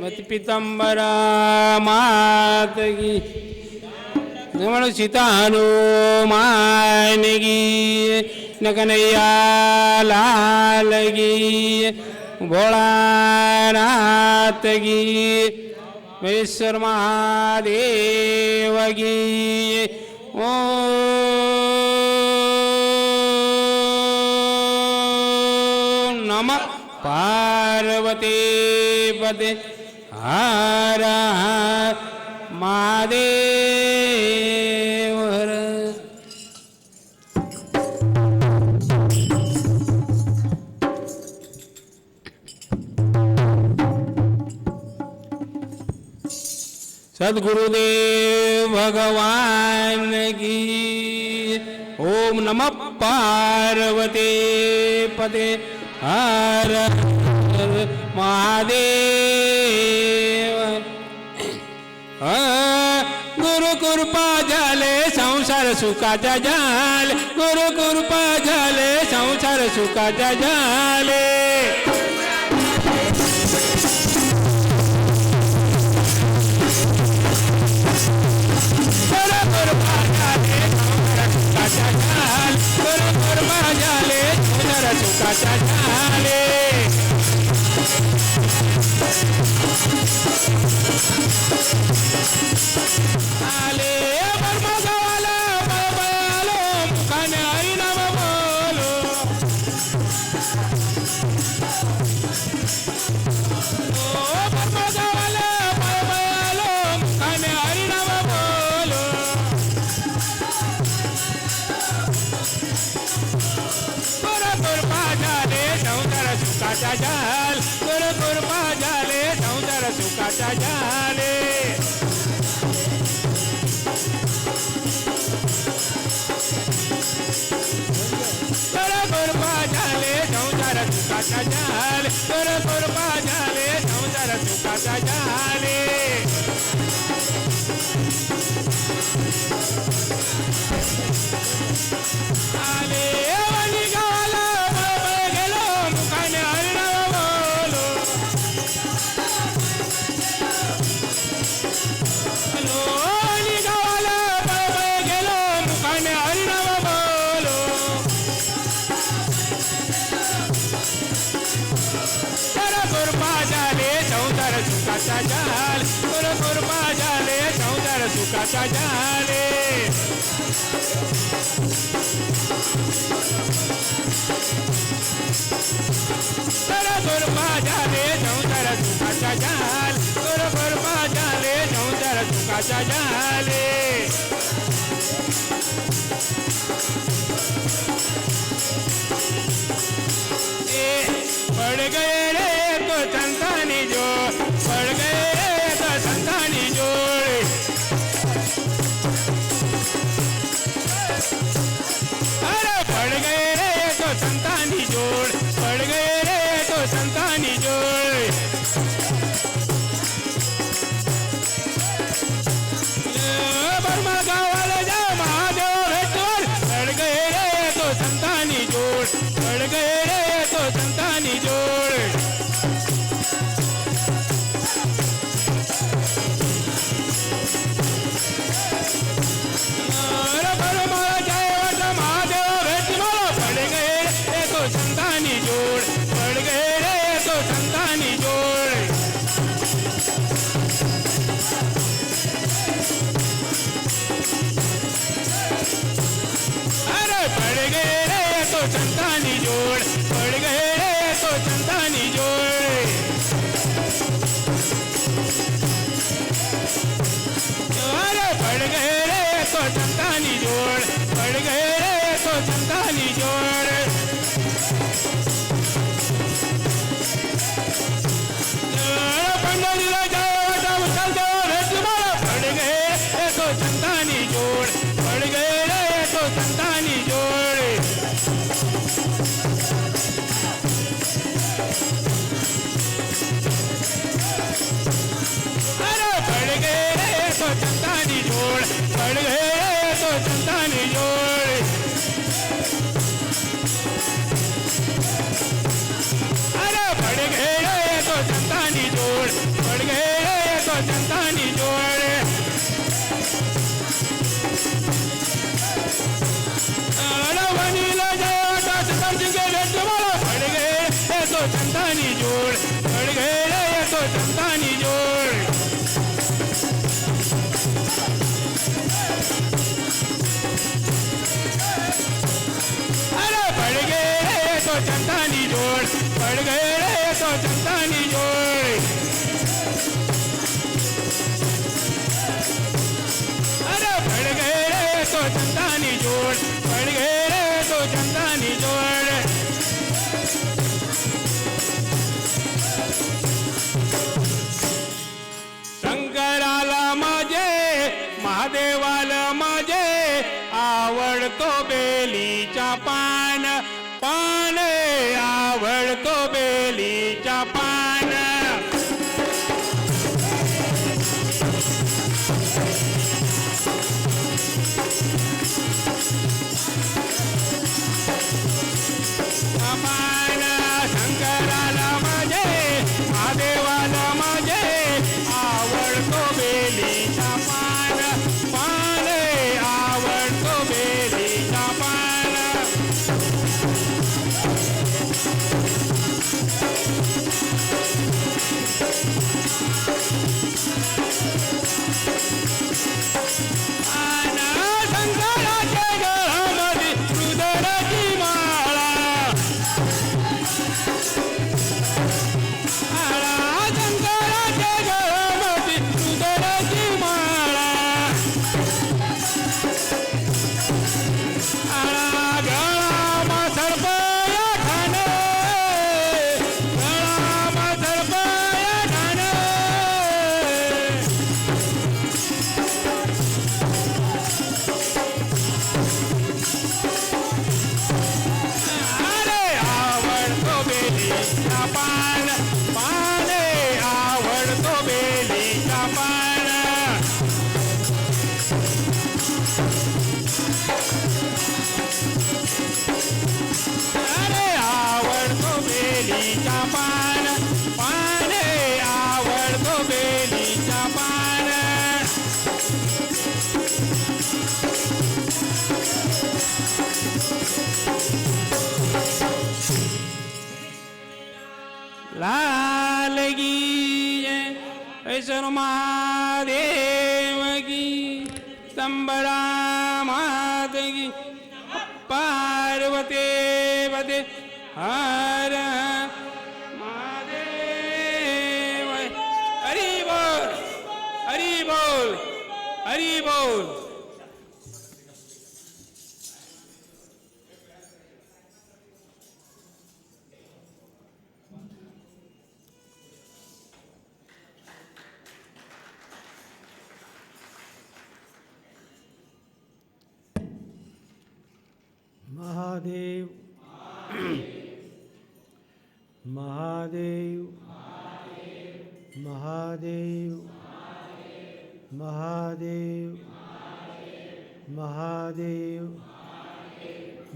मत पीतांबरा मात की नमन सीता हनुमान की न कन्हैया लाल की भोलानाथ की महेश्वर महादेव की ओ नमः पार्वती पते हर हर महादेव हर। सद्गुरुदेव भगवान की ओम नमः पार्वती पते हर हर महादेव। गुरु कृपा झाले संसार सुखाचा झाले, गुरु कृपा झाले संसार सुखाचा झाले। सुखाचा झाले आले बर्मा गावाला बळबळालो मुखाने हरिनाम बोलो। ओ बर्मा गावाला बळबळालो मुखाने हरिनाम बोलो। सुखाचा झाल गुरु कृपा झाले संसार सुखाचा झाले। गुरु कृपा झाले संसार सुखाचा झाले, गुरु कृपा झाले संसार सुखाचा झाले। आले वनी गावाला गेलो मुखाने हरिनाम बोलो। हॅलो वनी गावाला गेलो मुखाने हरिनाम बोलो। गुरु कृपा झाले संसार सुखाचा झाल, गुरु कृपा झाले संसार सुखाचा झाले। गुरु कृपा झाले संसार सुखाचा झाल, गुरु कृपा झाले संसार सुखाचा झाले। पड़ गए रे तो संतानी जोड़, पड़ गए तो संतानी जोड़। अरे पड़ गए रे तो संतानी जोड़, पड़ गए रे तो संतानी जोड़। बर्मा गावाला जा महादेव भेटवर पड़ गए रे तो संतानी जोड़, पड़ गए रे तो संतानी जोड़। संतानी जोड़ पड़ गए रे तो संतानी जोड़। अरे पड़ गए रे तो संतानी जोड़, पड़ गए रे तो संतानी जोड़। अरे पड़ गए रे तो संतानी जोड़, पड़ गए रे तो संतानी जोड़। पंडरीला जाओ चलते पड़ गए तो संतानी जोड़, पड़ गए रे तो संतानी जोड़। संतानी जोड वनीला जय वाटा संतांचे भेटवाला पड गए तो संतानी जोड पड गए तो संतानी जोड पड़ गए तो संतानी जोड़ पड़ गए तो संतानी जोड़ अरे पड़ गए तो संतानी जोड़ पड़ गए तो संतानी जोड़ शंकराला माझे महादेवाला माझे आवडतो बेलीचा पान पान आवडतो बेलीचा पान पान शंकराला माझे महादेवाला माझे आवडतो बेलीचा पान पान आवडतो बेलीचा पान शंकराच्या गळामध्ये रुद्राची माळा शंकराच्या गळामध्ये रुद्राची माळा गळामा सरपया ठाणे गळामा सरपया ठाणे अरे आवडतो बेलीचा पान पाने आवडतो बेलीचा पान अरे आवडतो बेलीचा पान पाने आवडतो बेलीचा पान लाल की ऐश्वर महादेव की संबरा मात की पार्वती पते हर महादेव हरि बोल हरि बोल हरि बोल महादेव महादेव महादेव महादेव महादेव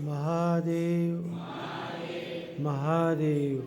महादेव महादेव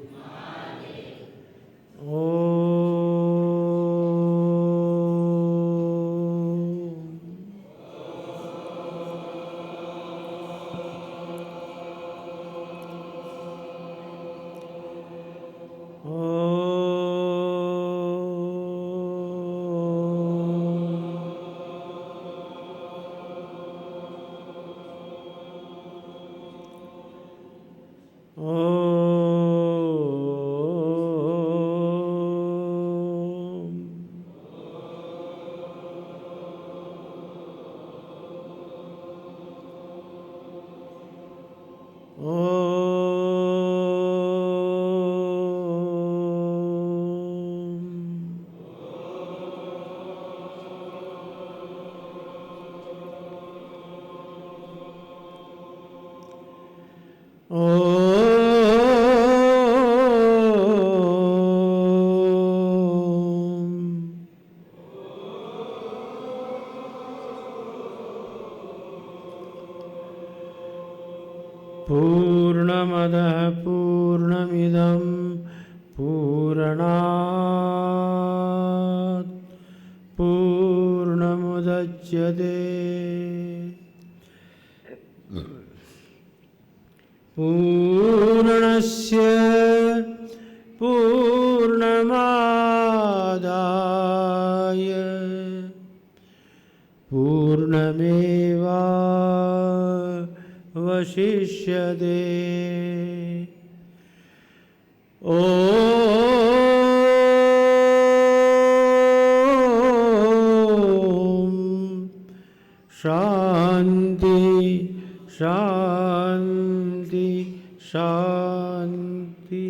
पूर्णमदः पूर्णमिदं पूर्णात् प्रमुच्यते पूर्णस्य पूर्णमादाय पूर्णमेवावशिष्यते। ॐ शान्ति शान्ति शान्ति।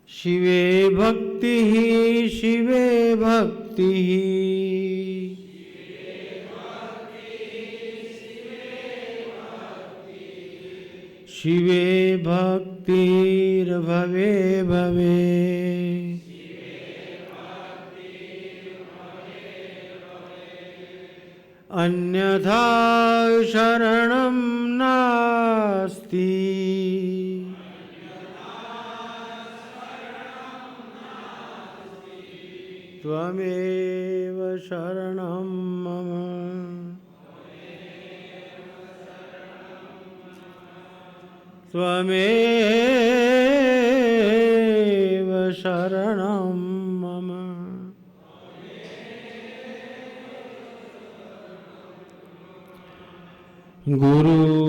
शिवे भक्तिः शिवे भक्तिः शिवे भक्तिर्भवे भवे। अन्यथा शरणं नास्ति। त्वमेव शरणं मम। त्वमेव शरणं मम। गुरुरादिरनादिश्च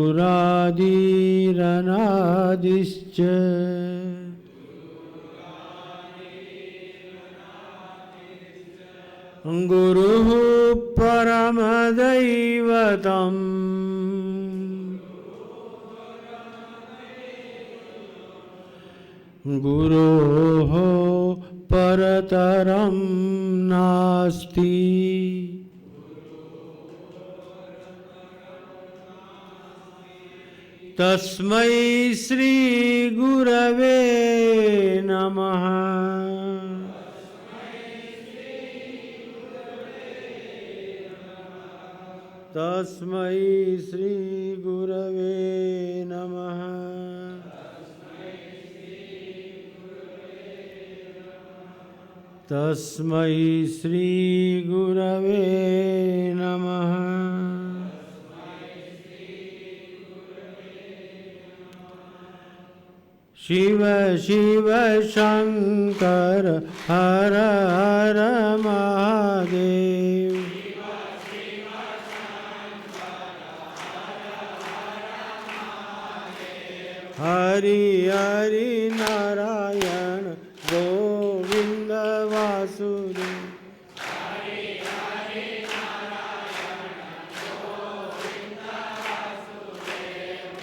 गुरुः परमदैवतम्। गुरोः परतरं नास्ति। तस्मै श्री गुरवे नमः। तस्मै श्री गुरवे नमः। तस्मै श्री गुरवे नमः। शिव शिव शंकर हर हर महादेव। हरि हरि नारायण गोविंद वासुदेव।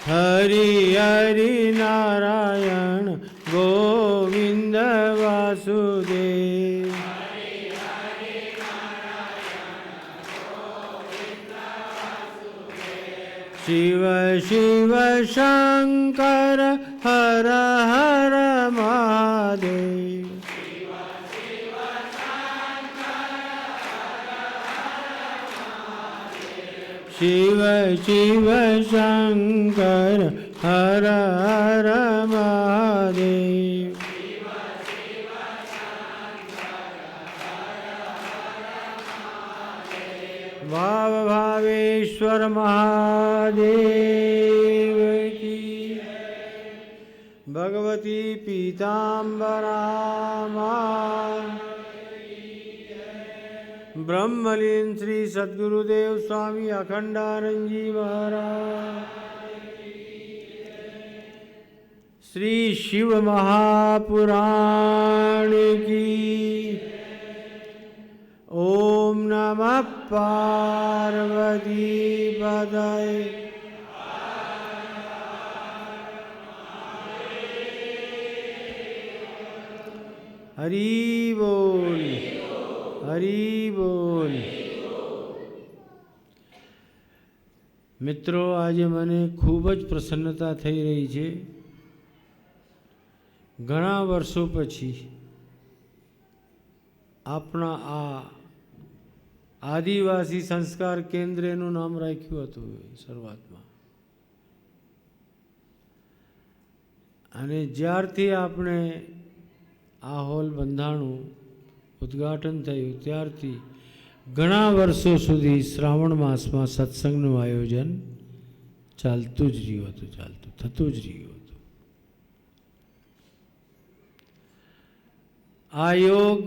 हरि हरि नारायण गोविंद वासुदेव। शिव शिव शंकर हर हर महादेव। शिव शिव शंकर हर हर महादेव। भाव भावेश्वर महादेव की। भगवती पीताम्बरा मां। ब्रह्मलीन श्री सद्गुरुदेव स्वामी अखंडानंद जी महाराज। श्री शिव महापुराण की। ओम नमः पार्वती पतये। हरि बोल हरि बोल। મિત્રો, આજે મને ખૂબ જ પ્રસન્નતા થઈ રહી છે। ઘણા વર્ષો પછી આપણા આ આદિવાસી સંસ્કાર કેન્દ્ર એનું નામ રાખ્યું હતું શરૂઆતમાં, અને જ્યારથી આપણે આ હોલ બંધાણું ઉદ્ઘાટન થયું ત્યારથી ઘણા વર્ષો સુધી શ્રાવણ માસમાં સત્સંગનું આયોજન ચાલતું જ રહ્યું હતું, થતું જ રહ્યું હતું. આ યોગ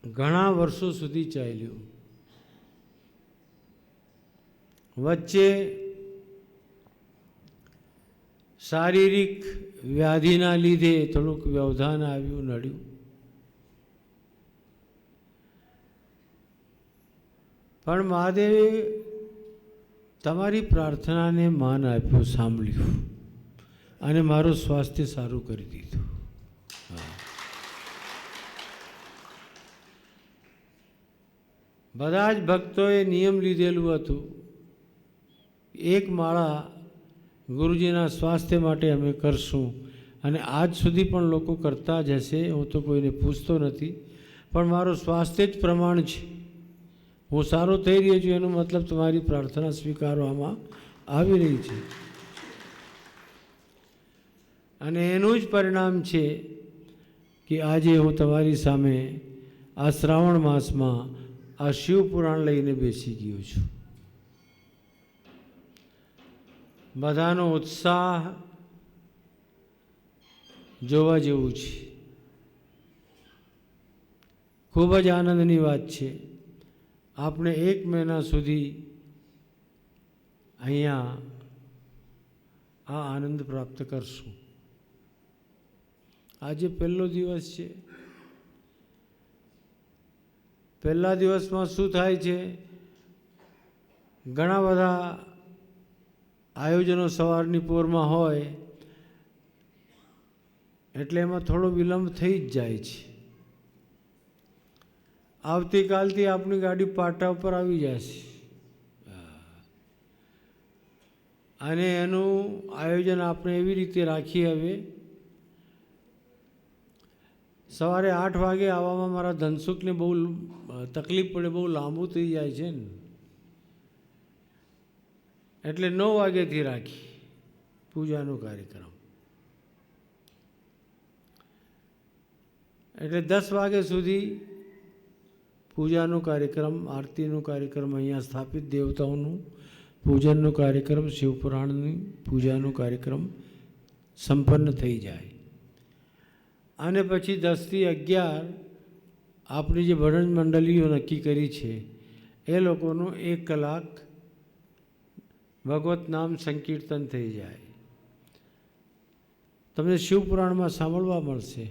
ઘણા વર્ષો સુધી ચાલ્યું. વચ્ચે શારીરિક વ્યાધિના લીધે થોડુંક વ્યવધાન આવ્યું, નડ્યું. પણ મહાદેવે તમારી પ્રાર્થનાને માન આપ્યું, સાંભળ્યું અને મારું સ્વાસ્થ્ય સારું કરી દીધું. બધા જ ભક્તોએ નિયમ લીધેલું હતું, એક માળા ગુરુજીના સ્વાસ્થ્ય માટે અમે કરશું, અને આજ સુધી પણ લોકો કરતા જ હશે. હું તો કોઈને પૂછતો નથી, પણ મારું સ્વાસ્થ્ય જ પ્રમાણ છે. હું સારો થઈ રહ્યો છું એનો મતલબ તમારી પ્રાર્થના સ્વીકારવામાં આવી રહી છે, અને એનું જ પરિણામ છે કે આજે હું તમારી સામે આ શ્રાવણ માસમાં આ શિવપુરાણ લઈને બેસી ગયો છું. બધાનો ઉત્સાહ જોવા જેવું છે. ખૂબ જ આનંદની વાત છે. આપણે 1 મહિના સુધી અહીંયા આ આનંદ પ્રાપ્ત કરશું. આજે પહેલો દિવસ છે. પહેલા દિવસમાં શું થાય છે, ઘણા બધા આયોજનો સવારની પોરમાં હોય એટલે એમાં થોડો વિલંબ થઈ જ જાય છે. આવતીકાલથી આપણી ગાડી પાટા ઉપર આવી જશે, અને એનું આયોજન આપણે એવી રીતે રાખીએ. હવે સવારે 8 વાગે આવવામાં મારા ધનસુખને બહુ તકલીફ પડે, બહુ લાંબુ થઈ જાય છે ને, એટલે 9 વાગ્યાથી રાખી પૂજાનો કાર્યક્રમ. એટલે 10 વાગ્યા સુધી પૂજાનો કાર્યક્રમ, આરતીનો કાર્યક્રમ, અહીંયા સ્થાપિત દેવતાઓનું પૂજનનો કાર્યક્રમ, શિવપુરાણની પૂજાનો કાર્યક્રમ સંપન્ન થઈ જાય. અને પછી 10 થી 11 આપણી જે ભજન મંડળીઓ નક્કી કરી છે એ લોકોનું 1 કલાક ભગવત નામ સંકીર્તન થઈ જાય. તમને શિવપુરાણમાં સાંભળવા મળશે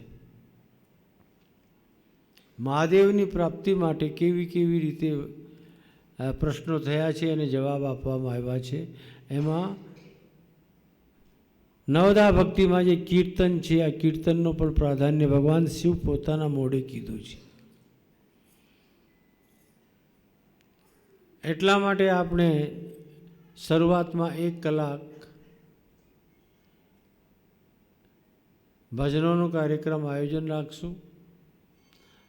મહાદેવની પ્રાપ્તિ માટે કેવી કેવી રીતે પ્રશ્નો થયા છે અને જવાબ આપવામાં આવ્યા છે. એમાં નવદા ભક્તિમાં જે કીર્તન છે, આ કીર્તનનો પણ પ્રાધાન્ય ભગવાન શિવ પોતાના મોઢે કીધું છે. એટલા માટે આપણે શરૂઆતમાં 1 કલાક ભજનોનો કાર્યક્રમ આયોજન રાખશું,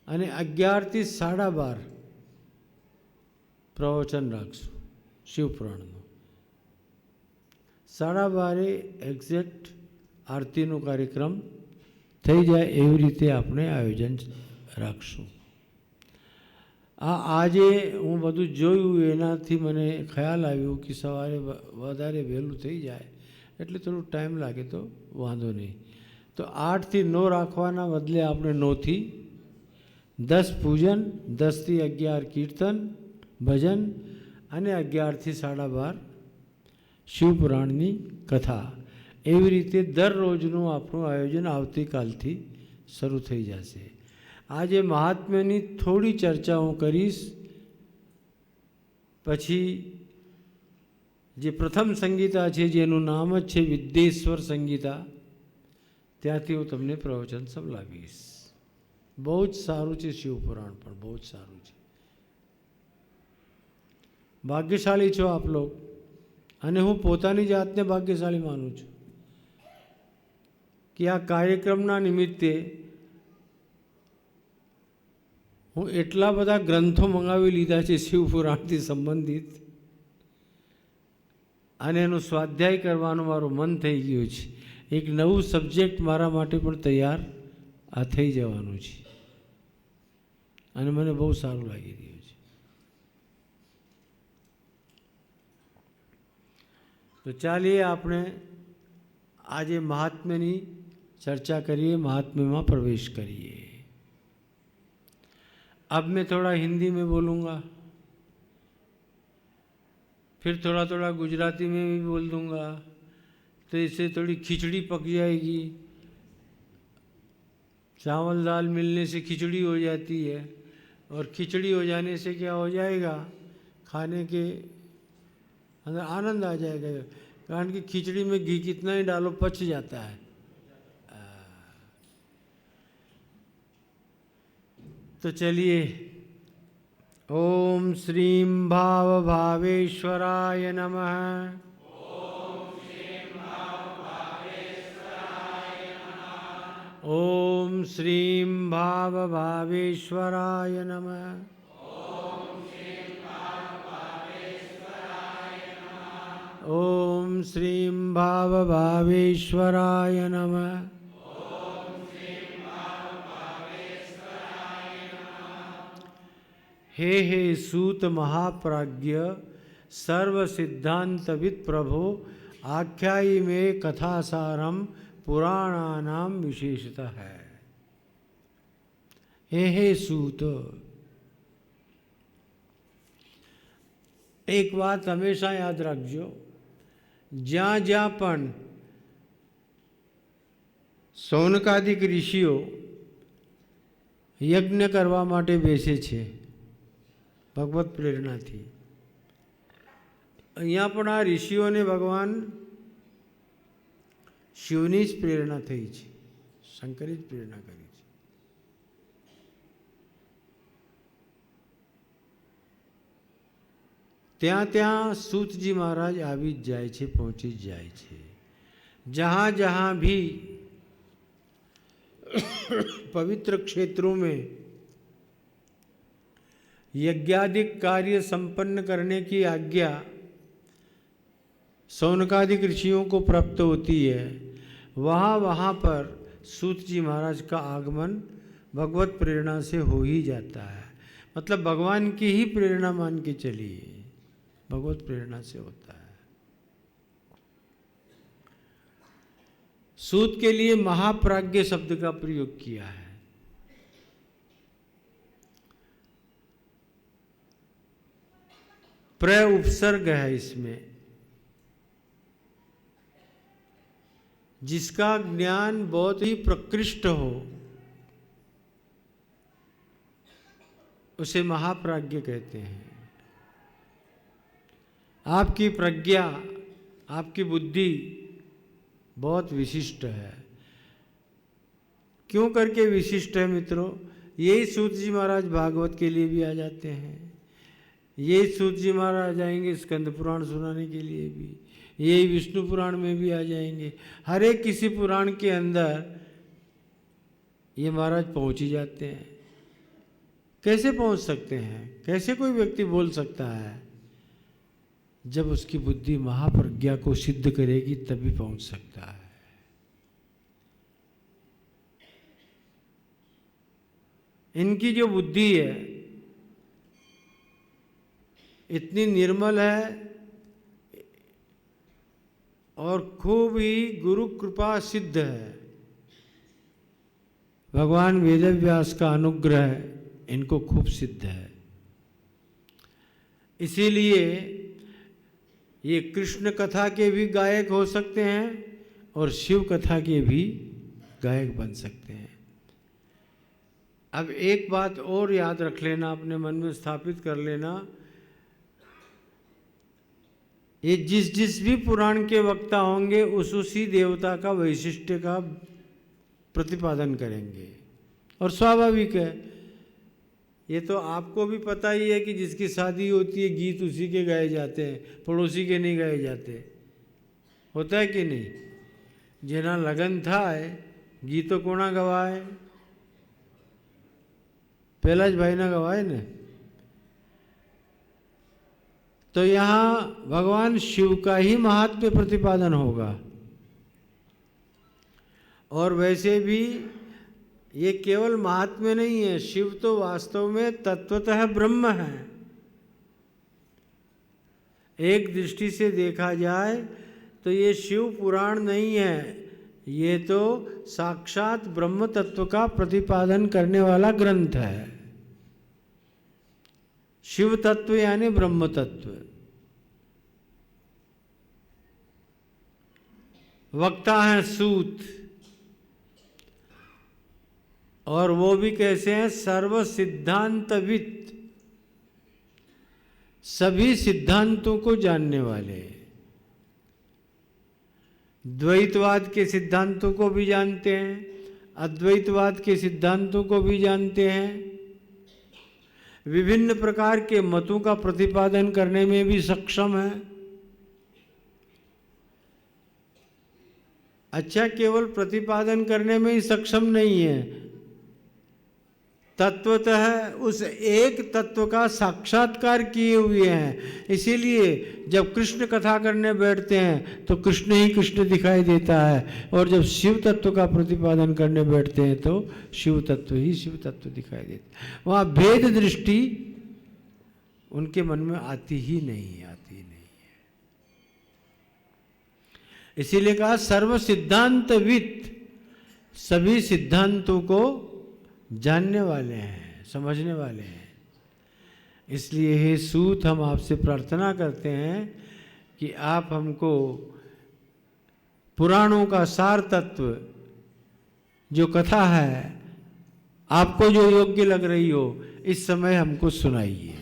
અને 11 થી 12:30 પ્રવચન રાખશું શિવપુરાણનું. 12:30 એક્ઝેક્ટ આરતીનો કાર્યક્રમ થઈ જાય એવી રીતે આપણે આયોજન રાખશું. આજે હું બધું જોયું એનાથી મને ખ્યાલ આવ્યો કે સવારે વધારે વહેલું થઈ જાય એટલે થોડું ટાઈમ લાગે તો વાંધો નહીં. તો 8 થી 9 રાખવાના બદલે આપણે 9 થી 10 પૂજન, 10 થી 11 કીર્તન ભજન, અને 11 થી 12:30 શિવપુરાણની કથા. એવી રીતે દરરોજનું આપણું આયોજન આવતીકાલથી શરૂ થઈ જશે. આજે મહાત્મ્યની થોડી ચર્ચા હું કરીશ, પછી જે પ્રથમ સંગીતા છે જેનું નામ જ છે વિદ્યેશ્વર સંગીતા, ત્યાંથી હું તમને પ્રવચન સંભળાવીશ. બહુ જ સારું છે શિવપુરાણ, પણ બહુ જ સારું છે. ભાગ્યશાળી છો આપ લોગ, અને હું પોતાની જાતને ભાગ્યશાળી માનું છું કે આ કાર્યક્રમના નિમિત્તે હું એટલા બધા ગ્રંથો મંગાવી લીધા છે શિવપુરાણથી સંબંધિત, અને એનું સ્વાધ્યાય કરવાનું મારું મન થઈ ગયું છે. એક નવું સબ્જેક્ટ મારા માટે પણ તૈયાર આ થઈ જવાનું છે અને મને બહુ સારું લાગી રહ્યું છે. તો ચાલીએ આપણે આજે महात्म्यની चर्चा करिए, महात्म्य में प्रवेश करिए. अब मैं थोड़ा हिंदी में बोलूँगा, फिर थोड़ा थोड़ा गुजराती में भी बोल दूँगा, तो इससे थोड़ी खिचड़ी पक जाएगी. चावल दाल मिलने से खिचड़ी हो जाती है, और खिचड़ी हो जाने से क्या हो जाएगा, खाने के अंदर आनंद आ जाएगा. कारण कि खिचड़ी में घी कितना ही डालो पच जाता है. तो चलिए, ओम श्रीं भाव भावेश्वराय नमः. ओम श्रीं भाव भावेश्वराय नमः. ओम श्रीं भाव भावेश्वराय नमः. हे सूत महाप्राज्ञ सर्व सिद्धांतविद प्रभो, आख्यायी में कथासारम पुराणानाम विशेषता है. हे सूत, एक बात हमेशा याद रखजो, ज्यां ज्यां पण सौनकादिक ऋषिओ यज्ञ करवा माटे बेसे छे भगवत प्रेरणा थी, अहींया पण आ ऋषिओने भगवान शिवनी ज प्रेरणा थई छे, शंकरे ज प्रेरणा करी छे. त्यां त्यां सूतजी महाराज आवी ज जाय छे, पहोंची ज जाय छे. जहाँ जहाँ भी पवित्र क्षेत्रों में यज्ञादिक कार्य संपन्न करने की आज्ञा सौनकादिक ऋषियों को प्राप्त होती है, वहाँ वहाँ पर सूत जी महाराज का आगमन भगवत प्रेरणा से हो ही जाता है. मतलब भगवान की ही प्रेरणा मान के चलिए, भगवत प्रेरणा से होता है. सूत के लिए महाप्राज्ञ शब्द का प्रयोग किया है. प्र उपसर्ग है इसमें. जिसका ज्ञान बहुत ही प्रकृष्ट हो उसे महाप्राज्ञ कहते हैं. आपकी प्रज्ञा, आपकी बुद्धि बहुत विशिष्ट है. क्यों करके विशिष्ट है मित्रों? यही सूत जी महाराज भागवत के लिए भी आ जाते हैं, यही सूत जी महाराज आएंगे स्कंद पुराण सुनाने के लिए भी, यही विष्णु पुराण में भी आ जाएंगे. हर एक किसी पुराण के अंदर ये महाराज पहुंच ही जाते हैं. कैसे पहुंच सकते हैं? कैसे कोई व्यक्ति बोल सकता है? जब उसकी बुद्धि महाप्रज्ञा को सिद्ध करेगी तभी पहुंच सकता है. इनकी जो बुद्धि है इतनी निर्मल है और खूब ही गुरु कृपा सिद्ध है. भगवान वेदव्यास का अनुग्रह इनको खूब सिद्ध है. इसीलिए ये कृष्ण कथा के भी गायक हो सकते हैं और शिव कथा के भी गायक बन सकते हैं. अब एक बात और याद रख लेना, अपने मन में स्थापित कर लेना, ये जिस जिस भी पुराण के वक्ता होंगे उसी देवता का वैशिष्ट्य का प्रतिपादन करेंगे. और स्वाभाविक है, ये तो आपको भी पता ही है कि जिसकी शादी होती है गीत उसी के गाए जाते हैं, पड़ोसी के नहीं गाए जाते. होता है कि नहीं? जेना लगन था गीतो कोना गवाए? पहला ज भाई ना गवाए ने. तो यहाँ भगवान शिव का ही महात्म्य प्रतिपादन होगा. और वैसे भी ये केवल महात्म्य नहीं है, शिव तो वास्तव में तत्वतः ब्रह्म है। एक दृष्टि से देखा जाए तो ये शिव पुराण नहीं है, ये तो साक्षात ब्रह्म तत्व का प्रतिपादन करने वाला ग्रंथ है। शिव तत्व यानी ब्रह्म तत्व। वक्ता है सूत, और वो भी कैसे हैं? सर्व सिद्धांतविद, सभी सिद्धांतों को जानने वाले। द्वैतवाद के सिद्धांतों को भी जानते हैं, अद्वैतवाद के सिद्धांतों को भी जानते हैं, विभिन्न प्रकार के मतों का प्रतिपादन करने में भी सक्षम है। अच्छा, केवल प्रतिपादन करने में ही सक्षम नहीं है, तत्वतः उस एक तत्व का साक्षात्कार किए हुए हैं। इसीलिए जब कृष्ण कथा करने बैठते हैं तो कृष्ण ही कृष्ण दिखाई देता है, और जब शिव तत्व का प्रतिपादन करने बैठते हैं तो शिव तत्व ही शिव तत्व दिखाई देता है। वहाँ भेद दृष्टि उनके मन में आती ही नहीं है। इसीलिए कहा सर्व सिद्धांतविद, सभी सिद्धांतों को जानने वाले हैं, समझने वाले हैं। इसलिए हे सूत, हम आपसे प्रार्थना करते हैं कि आप हमको पुराणों का सार तत्व, जो कथा है, आपको जो योग्य लग रही हो, इस समय हमको सुनाइए।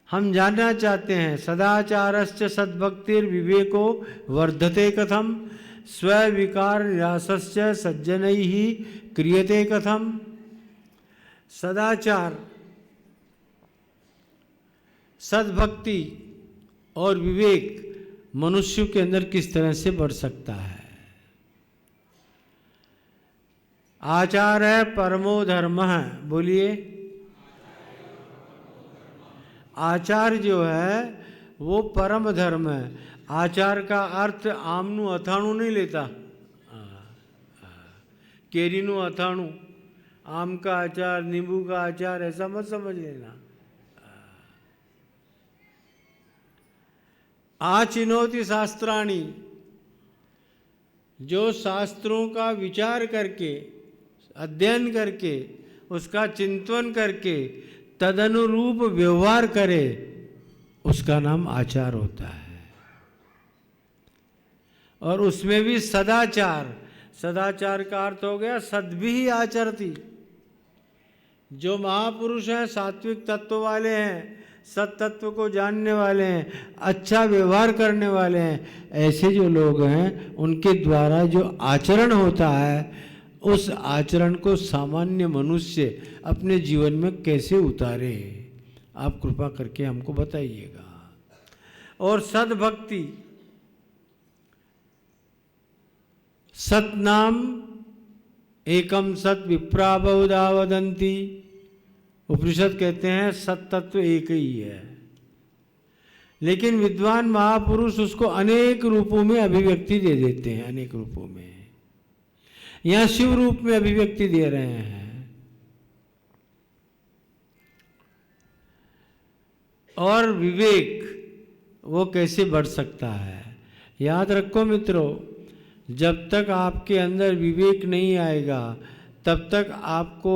हम जानना चाहते हैं सदाचारश्च सद्भक्तिर विवेको वर्धते कथम, स्विकार निरासश्च सज्जनैः क्रियते कथम। सदाचार, सद्भक्ति और विवेक मनुष्य के अंदर किस तरह से बढ़ सकता है। आचार है परमो धर्म है, बोलिए। आचार जो है वो परम धर्म है। आचार का अर्थ आमनु अथाणु नहीं लेता, केरीनु अथाणु, आम का अचार, नींबू का अचार, ऐसा मत समझ लेना। आचिनोति शास्त्राणि, जो शास्त्रों का विचार करके, अध्ययन करके, उसका चिंतन करके तदनुरूप व्यवहार करे, उसका नाम आचार होता है। और उसमें भी सदाचार, सदाचार का अर्थ हो गया सद्भिः आचरति। जो महापुरुष हैं, सात्विक तत्व वाले हैं, सत तत्व को जानने वाले हैं, अच्छा व्यवहार करने वाले हैं, ऐसे जो लोग हैं उनके द्वारा जो आचरण होता है, उस आचरण को सामान्य मनुष्य अपने जीवन में कैसे उतारे, आप कृपा करके हमको बताइएगा। और सद्भक्ति, सत नाम एकम सत विप्रा बहुधा वदन्ति। उपनिषद कहते हैं सत तत्व एक ही है, लेकिन विद्वान महापुरुष उसको अनेक रूपों में अभिव्यक्ति दे देते हैं, अनेक रूपों में। यहाँ शिव रूप में अभिव्यक्ति दे रहे हैं। और विवेक वो कैसे बढ़ सकता है? याद रखो मित्रों, जब तक आपके अंदर विवेक नहीं आएगा तब तक आपको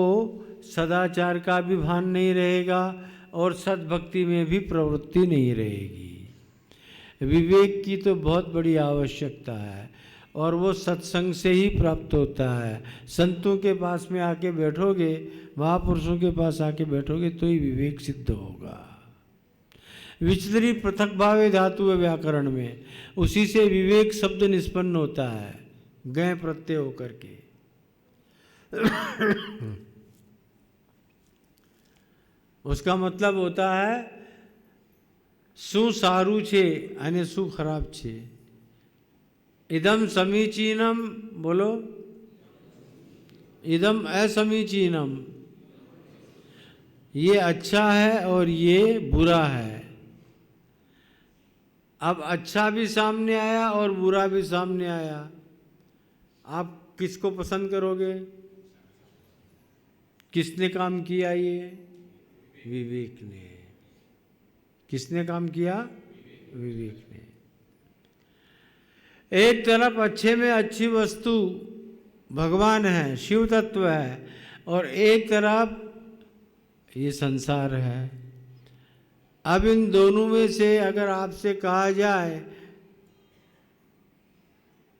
सदाचार का भी भान नहीं रहेगा और सद्भक्ति में भी प्रवृत्ति नहीं रहेगी। विवेक की तो बहुत बड़ी आवश्यकता है, और वो सत्संग से ही प्राप्त होता है। संतों के पास में आके बैठोगे, महापुरुषों के पास आके बैठोगे तो ही विवेक सिद्ध होगा। विचलरी पृथक भावे धातु है व्याकरण में, उसी से विवेक शब्द निष्पन्न होता है, गय प्रत्यय होकर के। उसका मतलब होता है सु सारू छे અને सु खराब छे। इदम समीचीनम, बोलो। इदम असमीचीनम, ये अच्छा है और ये बुरा है। अब अच्छा भी सामने आया और बुरा भी सामने आया। आप किसको पसंद करोगे? किसने काम किया ये? विवेक ने। किसने काम किया? विवेक ने। एक तरफ अच्छे में अच्छी वस्तु भगवान है, शिव तत्व है, और एक तरफ ये संसार है। अब इन दोनों में से अगर आपसे कहा जाए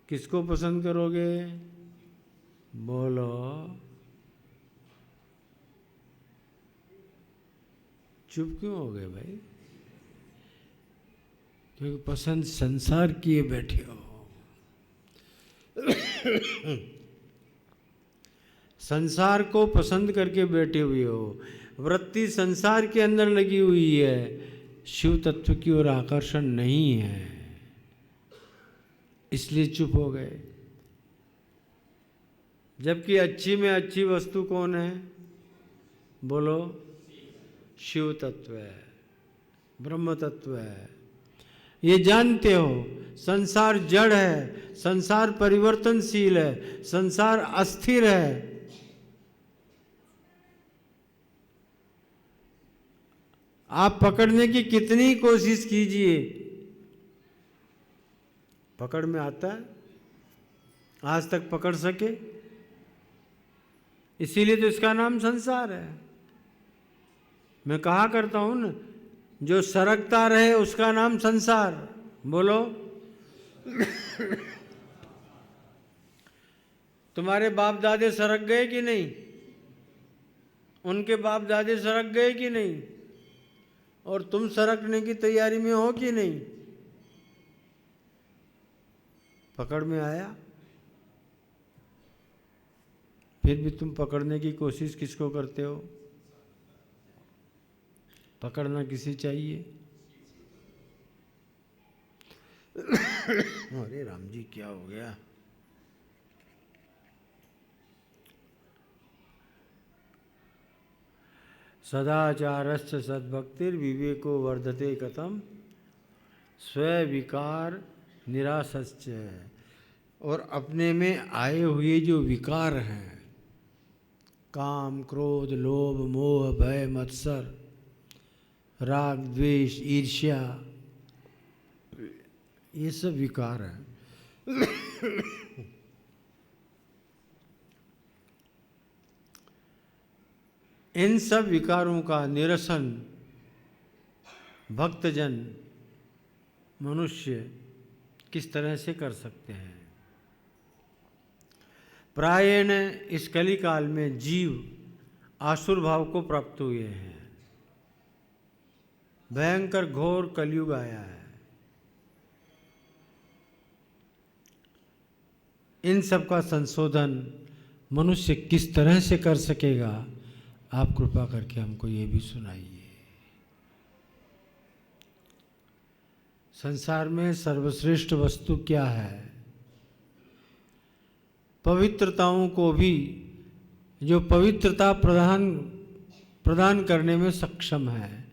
किसको पसंद करोगे? बोलो। चुप क्यों हो गए भाई? क्योंकि पसंद संसार किए बैठे हो। संसार को पसंद करके बैठे हुए हो, वृत्ति संसार के अंदर लगी हुई है, शिव तत्व की ओर आकर्षण नहीं है, इसलिए चुप हो गए। जबकि अच्छी में अच्छी वस्तु कौन है? बोलो। शिव तत्व है, ब्रह्म तत्व है। ये जानते हो संसार जड़ है, संसार परिवर्तनशील है, संसार अस्थिर है। आप पकड़ने की कितनी कोशिश कीजिए, पकड़ में आता है? आज तक पकड़ सके? इसीलिए तो इसका नाम संसार है। मैं कहा करता हूं ना, जो सरकता रहे उसका नाम संसार। बोलो। तुम्हारे बाप दादे सरक गए कि नहीं? उनके बाप दादे सरक गए कि नहीं? और तुम सरकने की तैयारी में हो कि नहीं? पकड़ में आया? फिर भी तुम पकड़ने की कोशिश किसको करते हो? पकड़ना किसी चाहिए। अरे राम जी क्या हो गया? सदाचारश्च सद्भक्तिर विवेको वर्धते कथम स्विकार निराशश्च। और अपने में आए हुए जो विकार हैं, काम, क्रोध, लोभ, मोह, भय, मत्सर, राग, द्वेष, ईर्ष्या, ये सब विकार हैं। इन सब विकारों का निरसन भक्तजन, मनुष्य किस तरह से कर सकते हैं? प्रायण इस कली काल में जीव आसुर भाव को प्राप्त हुए हैं। भयंकर घोर कलयुग आया है। इन सब का संशोधन मनुष्य किस तरह से कर सकेगा? आप कृपा करके हमको ये भी सुनाइए। संसार में सर्वश्रेष्ठ वस्तु क्या है? पवित्रताओं को भी जो पवित्रता प्रदान करने में सक्षम है,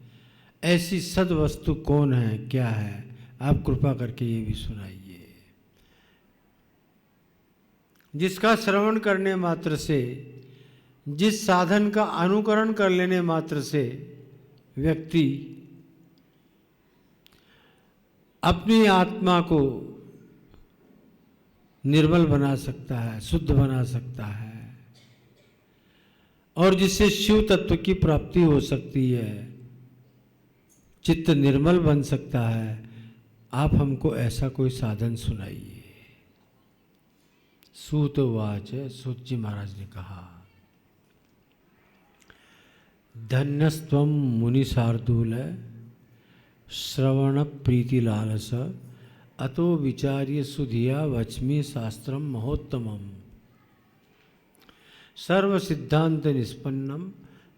ऐसी सद्वस्तु कौन है, क्या है? आप कृपा करके ये भी सुनाइए। जिसका श्रवण करने मात्र से, जिस साधन का अनुकरण कर लेने मात्र से व्यक्ति अपनी आत्मा को निर्मल बना सकता है, शुद्ध बना सकता है, और जिससे शिव तत्व की प्राप्ति हो सकती है, चित्त निर्मल बन सकता है। आप हमको ऐसा कोई साधन सुनाइए। सूतवाच, सूत जी महाराज ने कहा, धन्यस्त्वं मुनि शार्दूल श्रवण प्रीति लालस अतो विचार्य सुधिया वच्मि शास्त्रम महोत्तमम् सर्व सिद्धांत निष्पन्नम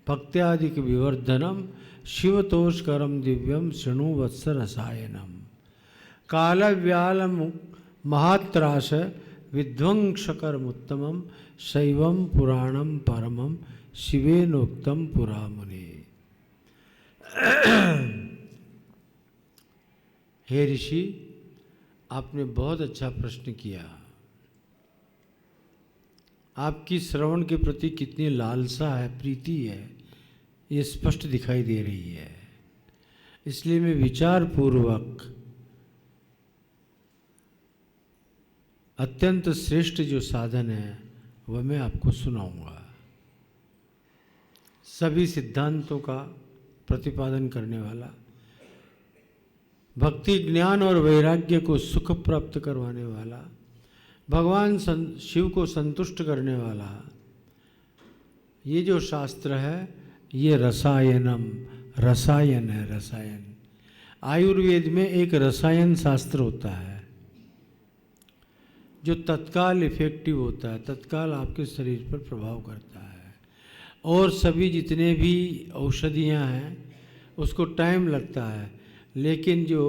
भक्त्यादिक विवर्धनम शिवतोषकरम दिव्यम शृणु वत्स रसायनम काल व्याल महात्राश विध्वंसकरमुत्तमम शैवम पुराणम परमम शिवेनोक्तम पुरामुने। हे ऋषि, आपने बहुत अच्छा प्रश्न किया। आपकी श्रवण के प्रति कितनी लालसा है, प्रीति है, ये स्पष्ट दिखाई दे रही है। इसलिए मैं विचार पूर्वक अत्यंत श्रेष्ठ जो साधन है वह मैं आपको सुनाऊंगा। सभी सिद्धांतों का प्रतिपादन करने वाला, भक्ति ज्ञान और वैराग्य को सुख प्राप्त करवाने वाला, भगवान शिव को संतुष्ट करने वाला ये जो शास्त्र है ये रसायनम, रसायन है, रसायन। आयुर्वेद में एक रसायन शास्त्र होता है जो तत्काल इफेक्टिव होता है, तत्काल आपके शरीर पर प्रभाव करता है। और सभी जितने भी औषधियाँ हैं उसको टाइम लगता है, लेकिन जो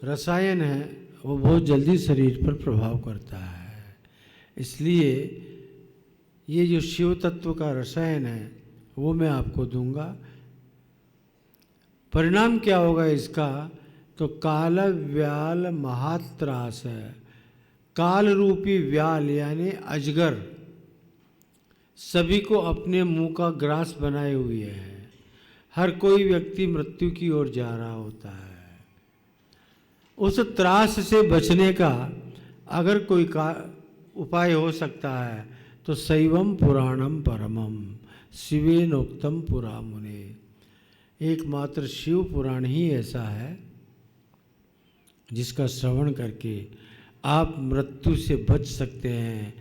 रसायन है वो बहुत जल्दी शरीर पर प्रभाव करता है। इसलिए ये जो शिव तत्व का रसायन है वो मैं आपको दूंगा। परिणाम क्या होगा इसका, तो काल व्याल महात्रास है। काल रूपी व्याल यानी अजगर सभी को अपने मुंह का ग्रास बनाए हुए है। हर कोई व्यक्ति मृत्यु की ओर जा रहा होता है। उस त्रास से बचने का अगर कोई उपाय हो सकता है तो शैवम पुराणम परमम शिवेनोक्तम पुरा मुने। एकमात्र शिव पुराण ही ऐसा है जिसका श्रवण करके आप मृत्यु से बच सकते हैं।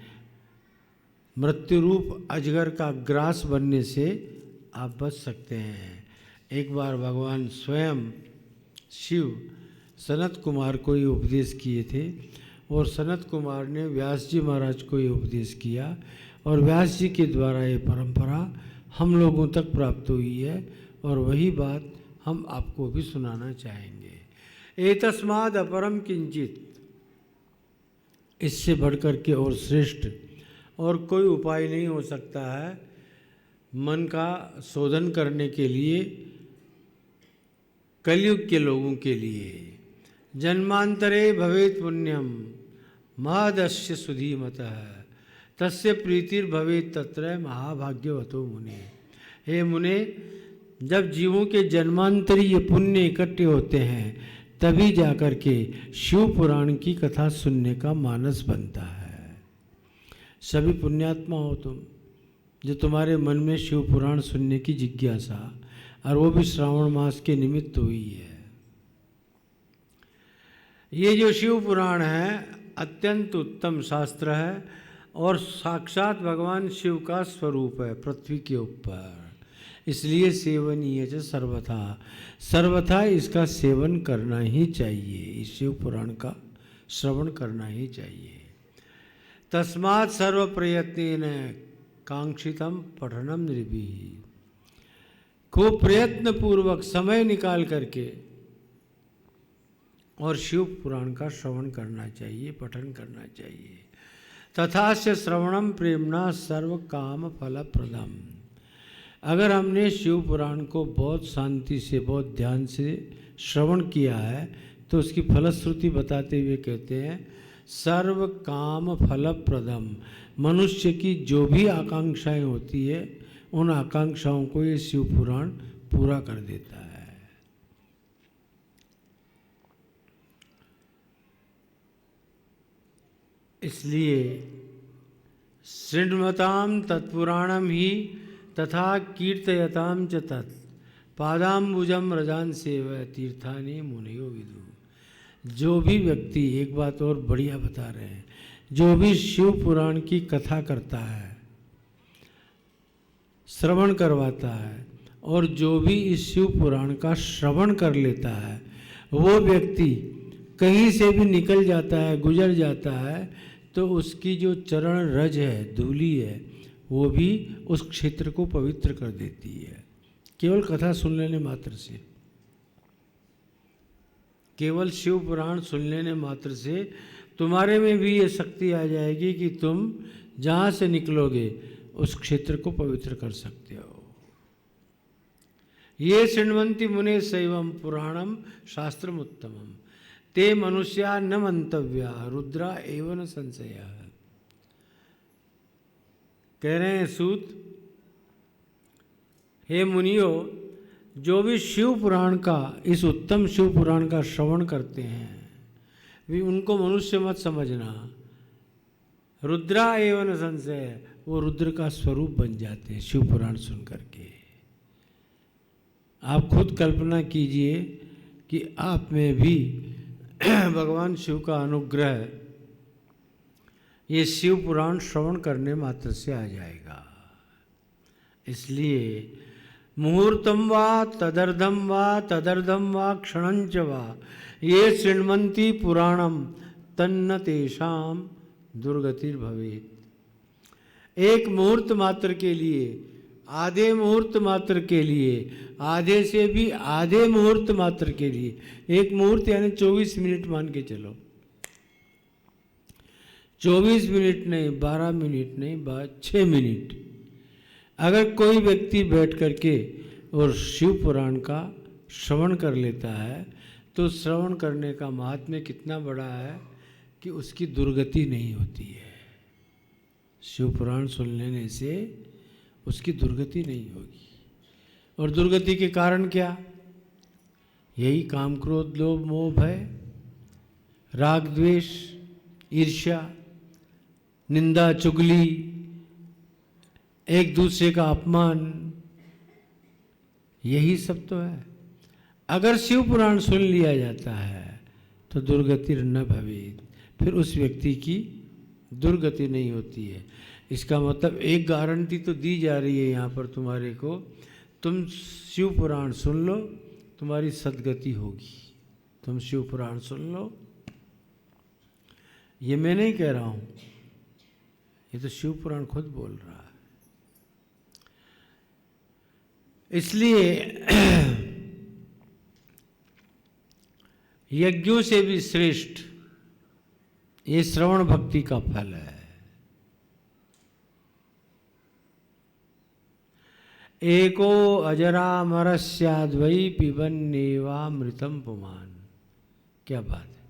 मृत्यु रूप अजगर का ग्रास बनने से आप बच सकते हैं। एक बार भगवान स्वयं शिव सनत कुमार को ये उपदेश किए थे और सनत कुमार ने व्यास जी महाराज को ये उपदेश किया और व्यास जी के द्वारा ये परंपरा हम लोगों तक प्राप्त हुई है और वही बात हम आपको भी सुनाना चाहेंगे। एतस्माद् अपरम किंचित, इससे बढ़कर के और श्रेष्ठ और कोई उपाय नहीं हो सकता है मन का शोधन करने के लिए कलयुग के लोगों के लिए। जन्मांतरे भवेत् पुण्यम महदस्य सुधीमतः तस्य प्रीतिर्भवेत् तत्र महाभाग्यवतो मुने। हे मुने, जब जीवों के जन्मांतरी ये पुण्य इकट्ठे होते हैं तभी जाकर के शिव पुराण की कथा सुनने का मानस बनता है। सभी पुण्यात्मा हो तुम, जो तुम्हारे मन में शिव पुराण सुनने की जिज्ञासा और वो भी श्रावण मास के निमित्त हुई है। ये जो शिव पुराण है अत्यंत उत्तम शास्त्र है और साक्षात भगवान शिव का स्वरूप है पृथ्वी के ऊपर। इसलिए सेवनीय च सर्वथा, सर्वथा इसका सेवन करना ही चाहिए। इस शिव पुराण का श्रवण करना ही चाहिए। तस्मात् सर्व प्रयत्नेन कांक्षितम पठनम निर्भीः। खूब प्रयत्न पूर्वक समय निकाल करके और शिव पुराण का श्रवण करना चाहिए, पठन करना चाहिए। तथा से श्रवणम प्रेमणा सर्व काम फलप्रदम। अगर हमने शिव पुराण को बहुत शांति से, बहुत ध्यान से श्रवण किया है तो उसकी फलश्रुति बताते हुए कहते हैं सर्व काम फलप्रदम। मनुष्य की जो भी आकांक्षाएं होती है उन आकांक्षाओं को ये शिव पुराण पूरा कर देता है। इसलिए शृण्वताम तत्पुराणम ही तथा कीर्तयताम च तत् पादाम्बुजम रजान सेव तीर्थानि मुनयो विदु। जो भी व्यक्ति, एक बात और बढ़िया बता रहे हैं, जो भी शिव पुराण की कथा करता है, श्रवण करवाता है और जो भी इस शिव पुराण का श्रवण कर लेता है वो व्यक्ति कहीं से भी निकल जाता है, गुजर जाता है तो उसकी जो चरण रज है, धूली है, वो भी उस क्षेत्र को पवित्र कर देती है। केवल कथा सुन लेने मात्र से, केवल शिव पुराण सुन लेने मात्र से तुम्हारे में भी ये शक्ति आ जाएगी कि तुम जहाँ से निकलोगे उस क्षेत्र को पवित्र कर सकते हो। ये शृण्वन्ति मुने शैवम पुराणम शास्त्रम उत्तमम ते मनुष्या न मंतव्या रुद्रा एव न संशया। कह रहे हैं सूत, हे मुनियो, जो भी शिव पुराण का, इस उत्तम शिव पुराण का श्रवण करते हैं भी उनको मनुष्य मत समझना। रुद्रा एवं संशय, वो रुद्र का स्वरूप बन जाते हैं शिव पुराण सुन करके। आप खुद कल्पना कीजिए कि आप में भी भगवान शिव का अनुग्रह ये शिव पुराण श्रवण करने मात्र से आ जाएगा। इसलिए मुहूर्तम वा तदर्धम वा क्षणंच वा ये शृण्वन्ति पुराणम तन्न तेषाम दुर्गतिर्भवेत्। एक मुहूर्त मात्र के लिए, आधे मुहूर्त मात्र के लिए, आधे से भी आधे मुहूर्त मात्र के लिए, एक मुहूर्त यानी 24 मिनट मान के चलो, 24 मिनट नहीं, 12 मिनट नहीं, 6 मिनट, अगर कोई व्यक्ति बैठ करके और शिव पुराण का श्रवण कर लेता है तो श्रवण करने का महात्म्य कितना बड़ा है कि उसकी दुर्गति नहीं होती है। शिव पुराण सुन लेने से उसकी दुर्गति नहीं होगी। और दुर्गति के कारण क्या? यही काम, क्रोध, लोभ, मोह, भय, राग, द्वेष, ईर्ष्या, निंदा, चुगली, एक दूसरे का अपमान, यही सब तो है। अगर शिव पुराण सुन लिया जाता है तो दुर्गति न भवेत्, फिर उस व्यक्ति की दुर्गति नहीं होती है। इसका मतलब एक गारंटी तो दी जा रही है यहाँ पर तुम्हारे को, तुम शिव पुराण सुन लो, तुम्हारी सद्गति होगी। तुम शिव पुराण सुन लो, ये मैं नहीं कह रहा हूँ, ये तो शिव पुराण खुद बोल रहा है। इसलिए यज्ञों से भी श्रेष्ठ ये श्रवण भक्ति का फल है। एको अजरामरस्याद्वै पिबन्नेवामृतम पुमान। क्या बात है।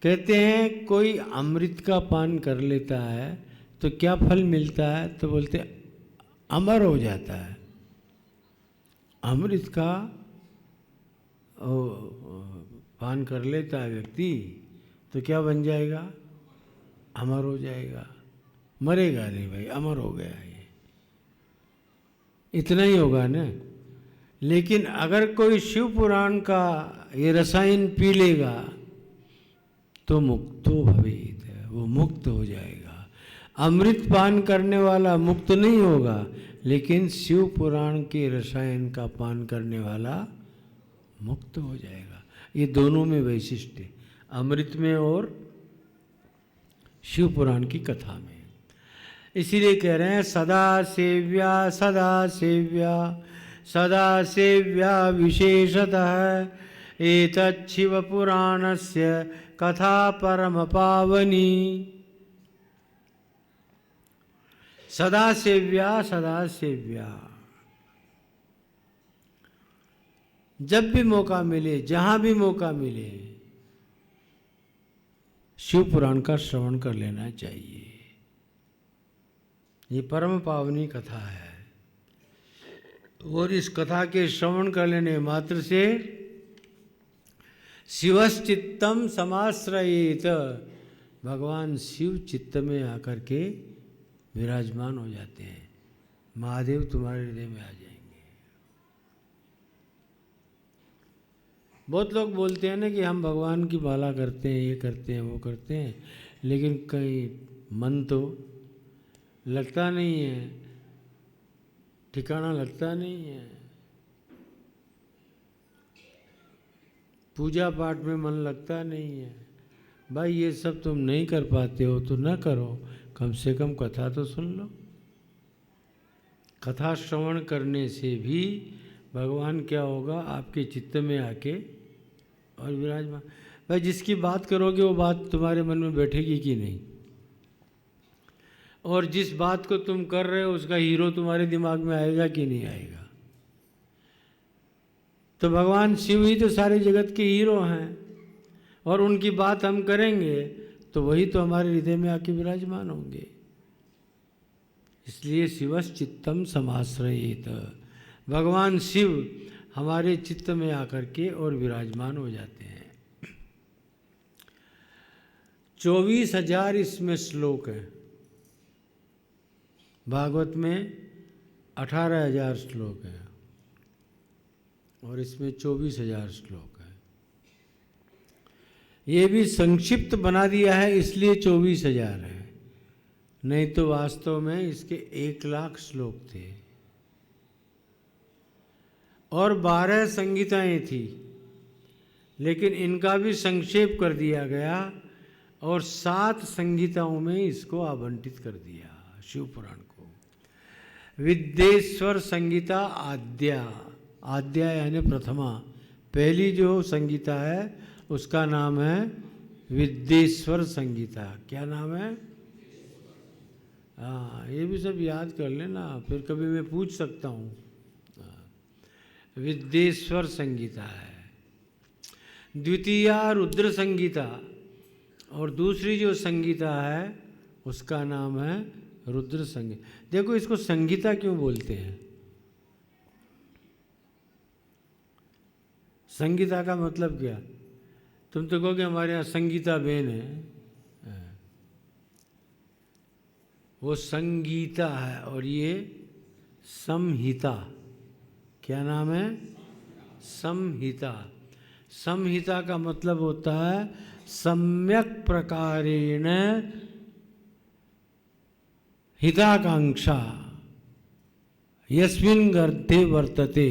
कहते हैं कोई अमृत का पान कर लेता है तो क्या फल मिलता है? तो बोलते अमर हो जाता है। अमृत का पान कर लेता है व्यक्ति तो क्या बन जाएगा? अमर हो जाएगा। मरेगा नहीं भाई, अमर हो गया ये, इतना ही होगा ना। लेकिन अगर कोई शिव पुराण का ये रसायन पी लेगा तो मुक्तो भवेत्, वो मुक्त हो जाएगा। अमृत पान करने वाला मुक्त नहीं होगा, लेकिन शिव पुराण के रसायन का पान करने वाला मुक्त हो जाएगा। ये दोनों में वैशिष्ट्य, अमृत में और शिव पुराण की कथा में। इसीलिए कह रहे हैं सदा सेव्या सदा सेव्या सदा सेव्या विशेषतः एतत् शिव पुराणस्य कथा परम पावनी। सदा सेव्या सदा सेव्या, जब भी मौका मिले, जहाँ भी मौका मिले, शिव पुराण का श्रवण कर लेना चाहिए। ये परम पावनी कथा है और इस कथा के श्रवण कर लेने मात्र से शिवश्चित्तम समाश्रयेत, भगवान शिव चित्त में आकर के विराजमान हो जाते हैं। महादेव तुम्हारे हृदय में आ जाएंगे। बहुत लोग बोलते हैं ना कि हम भगवान की माला करते हैं, ये करते हैं, वो करते हैं, लेकिन कहीं मन तो लगता नहीं है, ठिकाना लगता नहीं है। पूजा पाठ में मन लगता नहीं है। भाई ये सब तुम नहीं कर पाते हो तो न करो, कम से कम कथा तो सुन लो। कथा श्रवण करने से भी भगवान क्या होगा, आपके चित्त में आके और विराजमान। भाई जिसकी बात करोगे वो बात तुम्हारे मन में बैठेगी कि नहीं, और जिस बात को तुम कर रहे हो उसका हीरो तुम्हारे दिमाग में आएगा कि नहीं आएगा। तो भगवान शिव ही तो सारे जगत के हीरो हैं, और उनकी बात हम करेंगे तो वही तो हमारे हृदय में आके विराजमान होंगे। इसलिए शिवस चित्तम समाश्रयेत, भगवान शिव हमारे चित्त में आकर के और विराजमान हो जाते हैं। 24,000 इसमें श्लोक हैं। भागवत में 18,000 श्लोक हैं और इसमें 24,000 श्लोक हैं। ये भी संक्षिप्त बना दिया है इसलिए 24,000 है, नहीं तो वास्तव में इसके 1,00,000 श्लोक थे और 12 संहिताएं थी, लेकिन इनका भी संक्षेप कर दिया गया और 7 संहिताओं में इसको आवंटित कर दिया शिव पुराण को। विद्येश्वर संहिता आद्या, आद्या यानी प्रथमा, पहली जो संहिता है उसका नाम है विद्येश्वर संहिता। क्या नाम है? हाँ, ये भी सब याद कर लेना, फिर कभी मैं पूछ सकता हूँ। विद्येश्वर संहिता है। द्वितीया रुद्र संहिता, और दूसरी जो संहिता है उसका नाम है रुद्र संहिता। देखो इसको संहिता क्यों बोलते हैं? संगीता का मतलब क्या? तुम तो कहोगे हमारे यहाँ संगीता बेन है, वो संगीता है और ये संहिता। क्या नाम है? संहिता। संहिता का मतलब होता है सम्यक प्रकारेण हिताकांक्षा यस्मिन् गर्भे वर्तते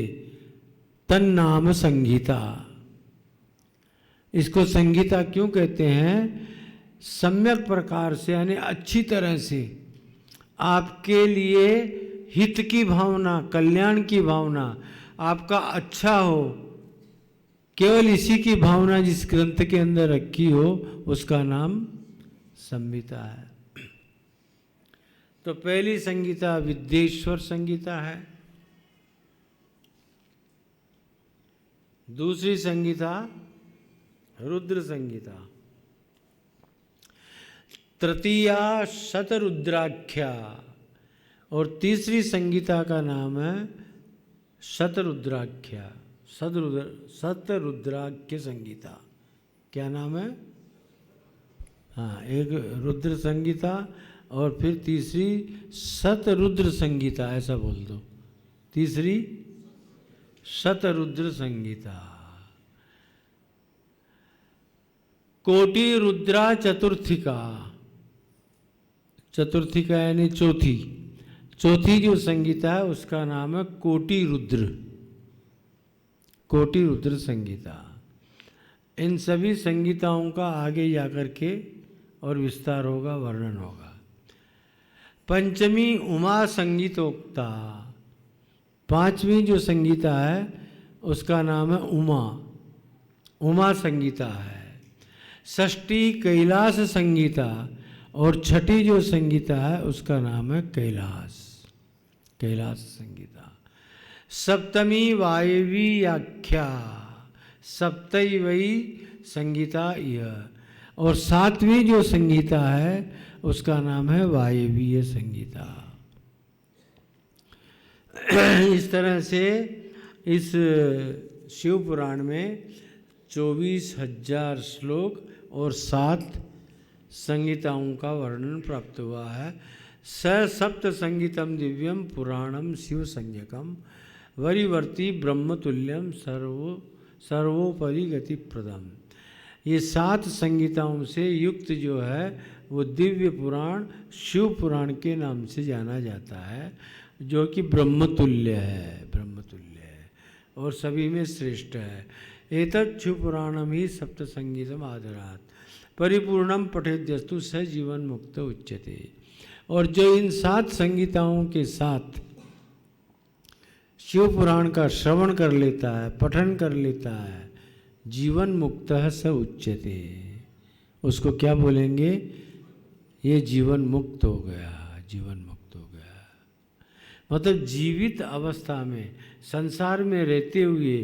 तन्नाम संहिता। इसको संहिता क्यों कहते हैं? सम्यक प्रकार से यानी अच्छी तरह से आपके लिए हित की भावना, कल्याण की भावना, आपका अच्छा हो, केवल इसी की भावना जिस ग्रंथ के अंदर रखी हो उसका नाम संहिता है। तो पहली संहिता विद्येश्वर संहिता है, दूसरी संहिता रुद्र संहिता, तृतीया शतरुद्राख्या और तीसरी संहिता का नाम है शतरुद्राख्या, शतरुद्राख्य संहिता। क्या नाम है? हाँ, एक रुद्र संहिता और फिर तीसरी शतरुद्र संहिता, ऐसा बोल दो। तीसरी शतरुद्र संहिता। कोटि रुद्रा चतुर्थिका, चतुर्थिका यानी चौथी, चौथी जो संहिता है उसका नाम है कोटि रुद्र, कोटि रुद्र संहिता। इन सभी संहिताओं का आगे जाकर के और विस्तार होगा, वर्णन होगा। पंचमी उमा संगीतोक्ता, पांचवी जो संहिता है उसका नाम है उमा, उमा संहिता है। षष्ठी कैलाश संहिता और छठी जो संहिता है उसका नाम है कैलाश, कैलाश संहिता। सप्तमी वायवी आख्या, सप्तैवई संहिता यह, और सातवीं जो संहिता है उसका नाम है वायवीय संहिता। इस तरह से इस शिव पुराण में 24,000 श्लोक और 7 संहिताओं का वर्णन प्राप्त हुआ है। स सप्त संगीतम दिव्यम पुराणम शिव संज्ञकम वरिवर्ती ब्रह्मतुल्यम सर्वोपरि गति प्रदम। ये 7 संहिताओं से युक्त जो है वो दिव्य पुराण शिव पुराण के नाम से जाना जाता है, जो कि ब्रह्मतुल्य है, ब्रह्मतुल्य है और सभी में श्रेष्ठ है। एतत् शिव पुराणम ही सप्त संगीतम आदरात परिपूर्णम पठेद्यस्तु स जीवन मुक्त उच्यते। और जो इन 7 संगीताओं के साथ शिव पुराण का श्रवण कर लेता है, पठन कर लेता है, जीवन मुक्त स उच्यते, उसको क्या बोलेंगे? ये जीवन मुक्त हो गया, जीवन मुक्त हो गया। मतलब जीवित अवस्था में संसार में रहते हुए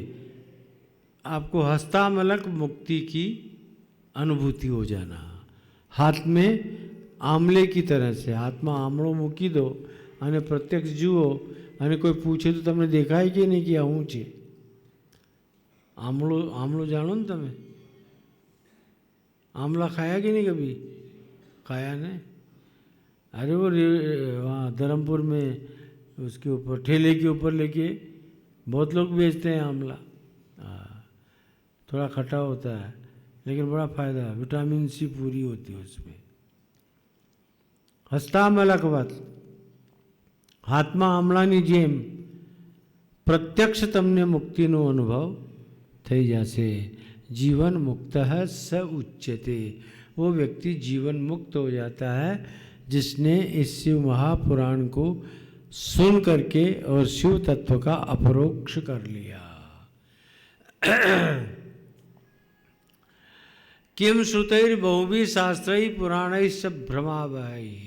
आपको हस्तामलक मुक्ति की अनुभूति हो जाना, हाथ में आंवले की तरह से, हाथ में आंवलों मुकी दो અને પ્રત્યક્ષ જુઓ અને કોઈ પૂછે તો તમને દેખાય કે નહીં કે આ શું છે? आमलो आमलो जानो ना તમે? आमला खाया कि नहीं कभी? खाया नहीं? अरे वो वहाँ धर्मपुर में उसके ऊपर ठेले के ऊपर लेके बहुत लोग बेचते हैं आमला। हाँ, थोड़ा खट्टा होता है लेकिन बड़ा फ़ायदा है, विटामिन सी पूरी होती है उसमें। હસ્તામલકવત હાથમાં આમળાની જેમ પ્રત્યક્ષ તમને મુક્તિનો અનુભવ થઈ જશે। जीवन मुक्त है स उच्यते, वो व्यक्ति जीवन मुक्त हो जाता है जिसने इस शिव महापुराण को सुन करके और शिव तत्व का अपरोक्ष कर लिया। किम श्रुतैर बहुभी शास्त्रैः पुराणैश्च भ्रमावहैः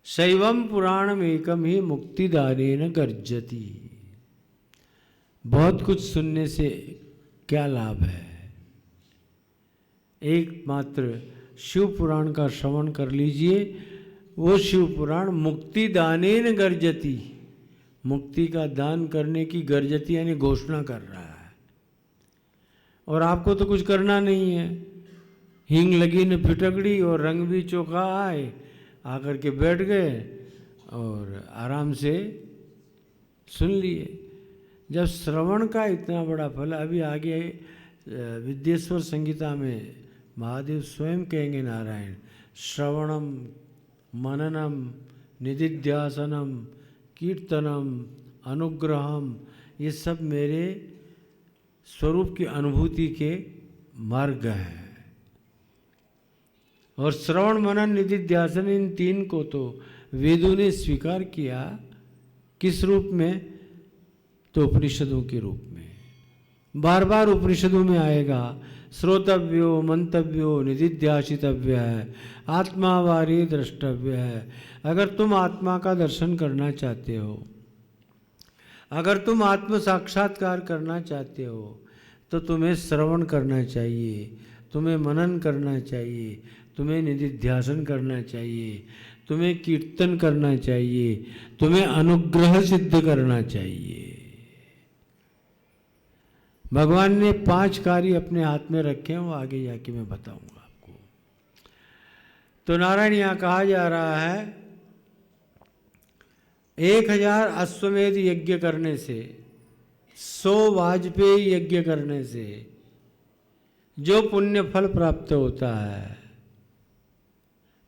शैवम पुराणमेकम ही मुक्तिदानेन गर्जति। बहुत कुछ सुनने से क्या लाभ है? एकमात्र शिव पुराण का श्रवण कर लीजिए। वो शिव पुराण मुक्तिदानेन गर्जति, मुक्ति का दान करने की गर्जति यानी घोषणा कर रहा है। और आपको तो कुछ करना नहीं है, हींग लगी न फिटकड़ी और रंग भी चोखा आए, आकर के बैठ गए और आराम से सुन लिए। जब श्रवण का इतना बड़ा फल, अभी आगे विद्येश्वर संहिता में महादेव स्वयं कहेंगे, नारायण श्रवणम मननम निदिध्यासनम कीर्तनम अनुग्रहम, ये सब मेरे स्वरूप की अनुभूति के मार्ग हैं। और श्रवण मनन निदिध्यासन, इन तीन को तो वेदों ने स्वीकार किया। किस रूप में? तो उपनिषदों के रूप में। बार बार उपनिषदों में आएगा, श्रोतव्यो मंतव्यो निदिध्यासितव्य है, आत्मावारी द्रष्टव्य है। अगर तुम आत्मा का दर्शन करना चाहते हो, अगर तुम आत्म साक्षात्कार करना चाहते हो, तो तुम्हें श्रवण करना चाहिए, तुम्हें मनन करना चाहिए, तुम्हें निदिध्यासन करना चाहिए, तुम्हें कीर्तन करना चाहिए, तुम्हें अनुग्रह सिद्ध करना चाहिए। भगवान ने 5 कार्य अपने हाथ में रखे हैं, वो आगे जाके मैं बताऊंगा आपको। तो नारायण यहाँ कहा जा रहा है 1000 अश्वमेध यज्ञ करने से, 100 वाजपेयी यज्ञ करने से जो पुण्य फल प्राप्त होता है,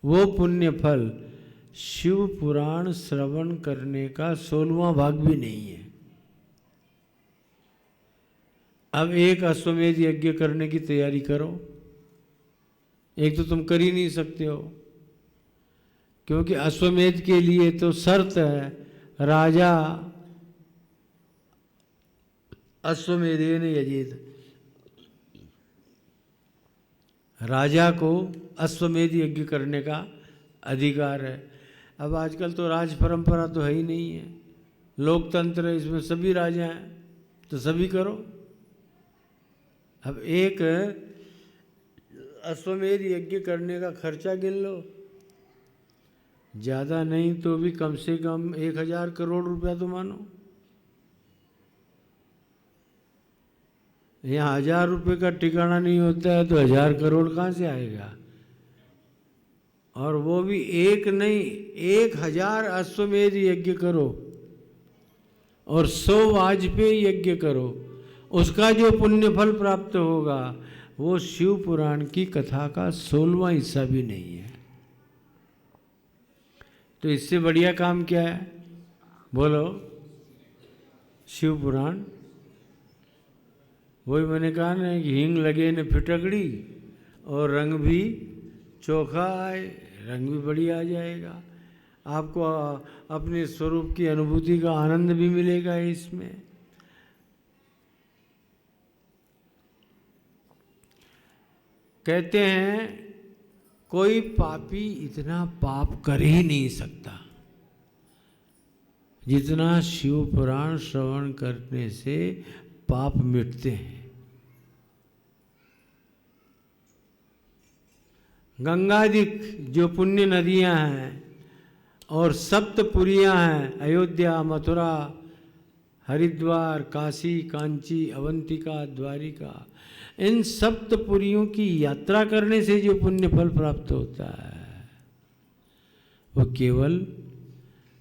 वो पुण्य फल शिव पुराण श्रवण करने का 16वां भाग भी नहीं है। अब एक अश्वमेध यज्ञ करने की तैयारी करो। एक तो तुम कर ही नहीं सकते हो, क्योंकि अश्वमेध के लिए तो शर्त है, राजा अश्वमेधेन यजेत, राजा को अश्वमेध यज्ञ करने का अधिकार है। अब आजकल तो राज परंपरा तो है ही नहीं है, लोकतंत्र है, इसमें सभी राजा हैं, तो सभी करो। अब एक अश्वमेध यज्ञ करने का खर्चा गिन लो, ज़्यादा नहीं तो भी कम से कम 1000 करोड़ रुपया तो मानो। यहाँ 1000 रुपये का ठिकाना नहीं होता है, तो 1000 करोड़ कहाँ से आएगा? और वो भी एक नहीं, 1000 अश्वमेध यज्ञ करो और 100 वाजपेयी यज्ञ करो, उसका जो पुण्य फल प्राप्त होगा वो शिव पुराण की कथा का 16वां हिस्सा भी नहीं है। तो इससे बढ़िया काम क्या है? बोलो। शिव पुराण, वही मैंने कहा ना कि हींग लगे न फिटकड़ी और रंग भी चोखा आए, रंग भी बढ़िया आ जाएगा। आपको अपने स्वरूप की अनुभूति का आनंद भी मिलेगा इसमें। कहते हैं कोई पापी इतना पाप कर ही नहीं सकता जितना शिव पुराण श्रवण करने से पाप मिटते हैं। गंगादिक जो पुण्य नदियां हैं और सप्तपुरियाँ हैं, अयोध्या, मथुरा, हरिद्वार, काशी, कांची, अवंतिका, द्वारिका। इन सप्तपुरियों की यात्रा करने से जो पुण्य फल प्राप्त होता है वो केवल,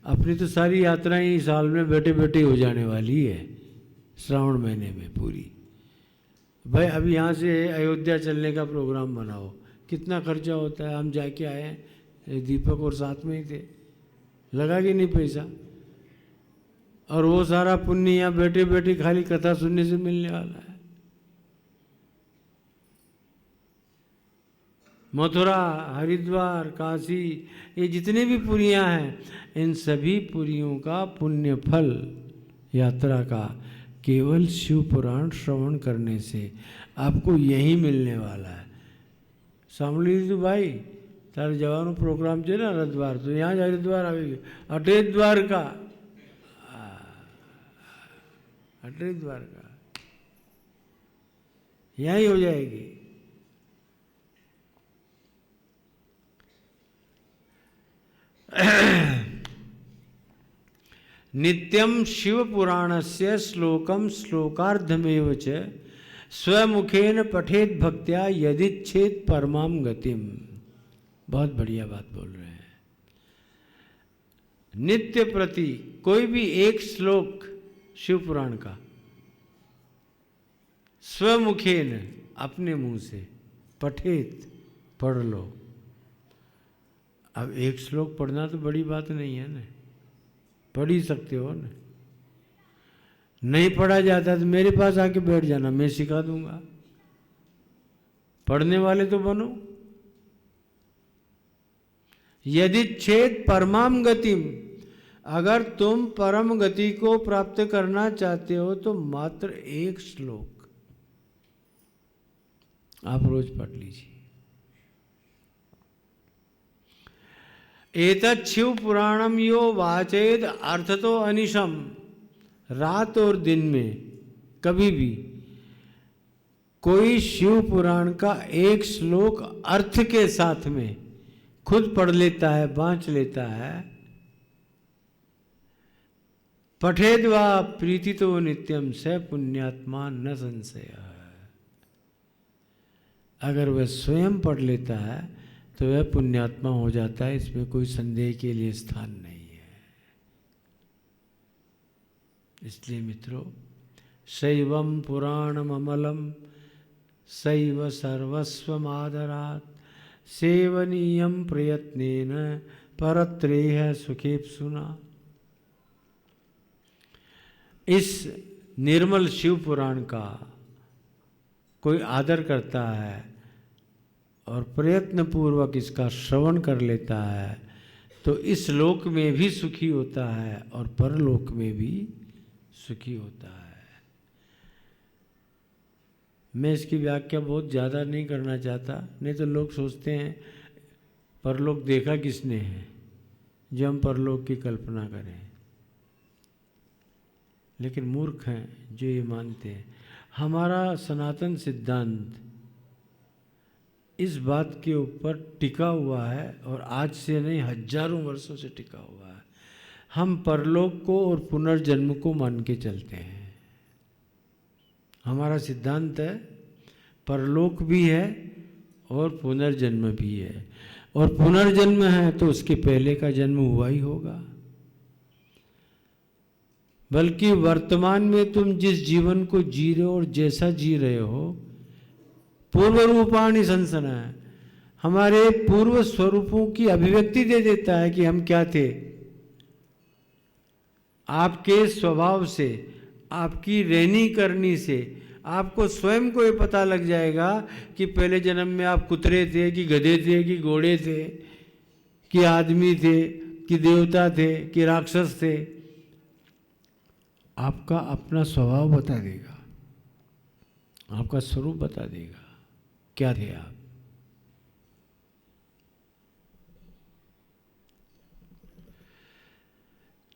अपनी तो सारी यात्राएं इस साल में बैठे बैठे हो जाने वाली है, श्रावण महीने में पूरी। भाई अब यहाँ से अयोध्या चलने का प्रोग्राम बनाओ, कितना खर्चा होता है। हम जाके आए हैं, दीपक और साथ में ही थे, लगा कि नहीं पैसा, और वो सारा पुण्य यहाँ बैठे बैठे खाली कथा सुनने से मिलने वाला है। मथुरा, हरिद्वार, काशी, ये जितने भी पुरियाँ हैं, इन सभी पुरियों का पुण्य फल यात्रा का केवल शिव पुराण श्रवण करने से आपको यही मिलने वाला है। सामली तो भाई तारे जवानों प्रोग्राम છે ને હરિદ્વાર, तो यहाँ જ हरिद्वार आवेगी, अटे द्वारका, अटे द्वारका यहीं हो जाएगी। नित्यम शिव पुराणस्य श्लोकम श्लोकार्धमेव च स्वमुखेन पठेत भक्त्या यदिच्छेद परमाम गतिम। बहुत बढ़िया बात बोल रहे हैं। नित्य प्रति कोई भी एक श्लोक शिव पुराण का स्वमुखेन, अपने मुंह से, पठेत, पढ़ लो। अब एक श्लोक पढ़ना तो बड़ी बात नहीं है ना, पढ़ ही सकते हो ना। नहीं पढ़ा जाता तो मेरे पास आके बैठ जाना, मैं सिखा दूंगा। पढ़ने वाले तो बनो। यदि छेद परमाम गतिम, अगर तुम परम गति को प्राप्त करना चाहते हो तो मात्र एक श्लोक आप रोज पढ़ लीजिए। एतत् शिव पुराणम यो वाचेद अर्थ तो अनिशम। रात और दिन में कभी भी कोई शिव पुराण का एक श्लोक अर्थ के साथ में खुद पढ़ लेता है, बाँच लेता है, पठेद वा प्रीति तो नित्यम स पुण्यात्मा न संशय। अगर वह स्वयं पढ़ लेता है तो वह पुण्यात्मा हो जाता है, इसमें कोई संदेह के लिए स्थान नहीं है। इसलिए मित्रों, शैवम पुराणम अमलम शैव सर्वस्वमादरात् सेवनीयम प्रयत्नेन परत्रेह सुखेप्सुना। इस निर्मल शिव पुराण का कोई आदर करता है और प्रयत्न पूर्वक इसका श्रवण कर लेता है तो इस लोक में भी सुखी होता है और परलोक में भी सुखी होता है। मैं इसकी व्याख्या बहुत ज़्यादा नहीं करना चाहता, नहीं तो लोग सोचते हैं परलोक देखा किसने है जो हम परलोक की कल्पना करें। लेकिन मूर्ख हैं जो ये मानते हैं। हमारा सनातन सिद्धांत इस बात के ऊपर टिका हुआ है और आज से नहीं हजारों वर्षों से टिका हुआ है। हम परलोक को और पुनर्जन्म को मान के चलते हैं। हमारा सिद्धांत है परलोक भी है और पुनर्जन्म भी है, और पुनर्जन्म है तो उसके पहले का जन्म हुआ ही होगा। बल्कि वर्तमान में तुम जिस जीवन को जी रहे हो और जैसा जी रहे हो, पूर्व रूपाणि संसना है, हमारे पूर्व स्वरूपों की अभिव्यक्ति दे देता है कि हम क्या थे। आपके स्वभाव से, आपकी रहनी करनी से आपको स्वयं को ये पता लग जाएगा कि पहले जन्म में आप कुतरे थे कि गधे थे कि घोड़े थे कि आदमी थे कि देवता थे कि राक्षस थे। आपका अपना स्वभाव बता देगा, आपका स्वरूप बता देगा क्या थे आप।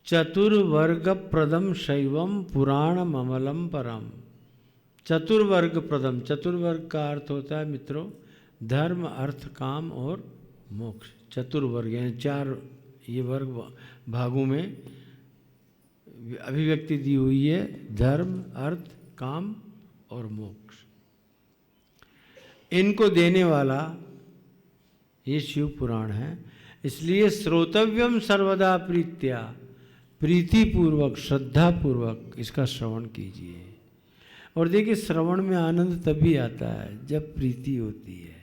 चतुर्वर्ग प्रदम शैवम पुराणम अमलम परम। चतुर्वर्ग प्रदम, चतुर्वर्ग का अर्थ होता है मित्रों धर्म, अर्थ, काम और मोक्ष। चतुर्वर्ग यानी चार ये वर्ग भागों में अभिव्यक्ति दी हुई है, धर्म, अर्थ, काम और मोक्ष। इनको देने वाला ये शिव पुराण है। इसलिए श्रोतव्यम सर्वदा प्रीत्या, प्रीति पूर्वक, श्रद्धा पूर्वक इसका श्रवण कीजिए। और देखिए, श्रवण में आनंद तभी आता है जब प्रीति होती है।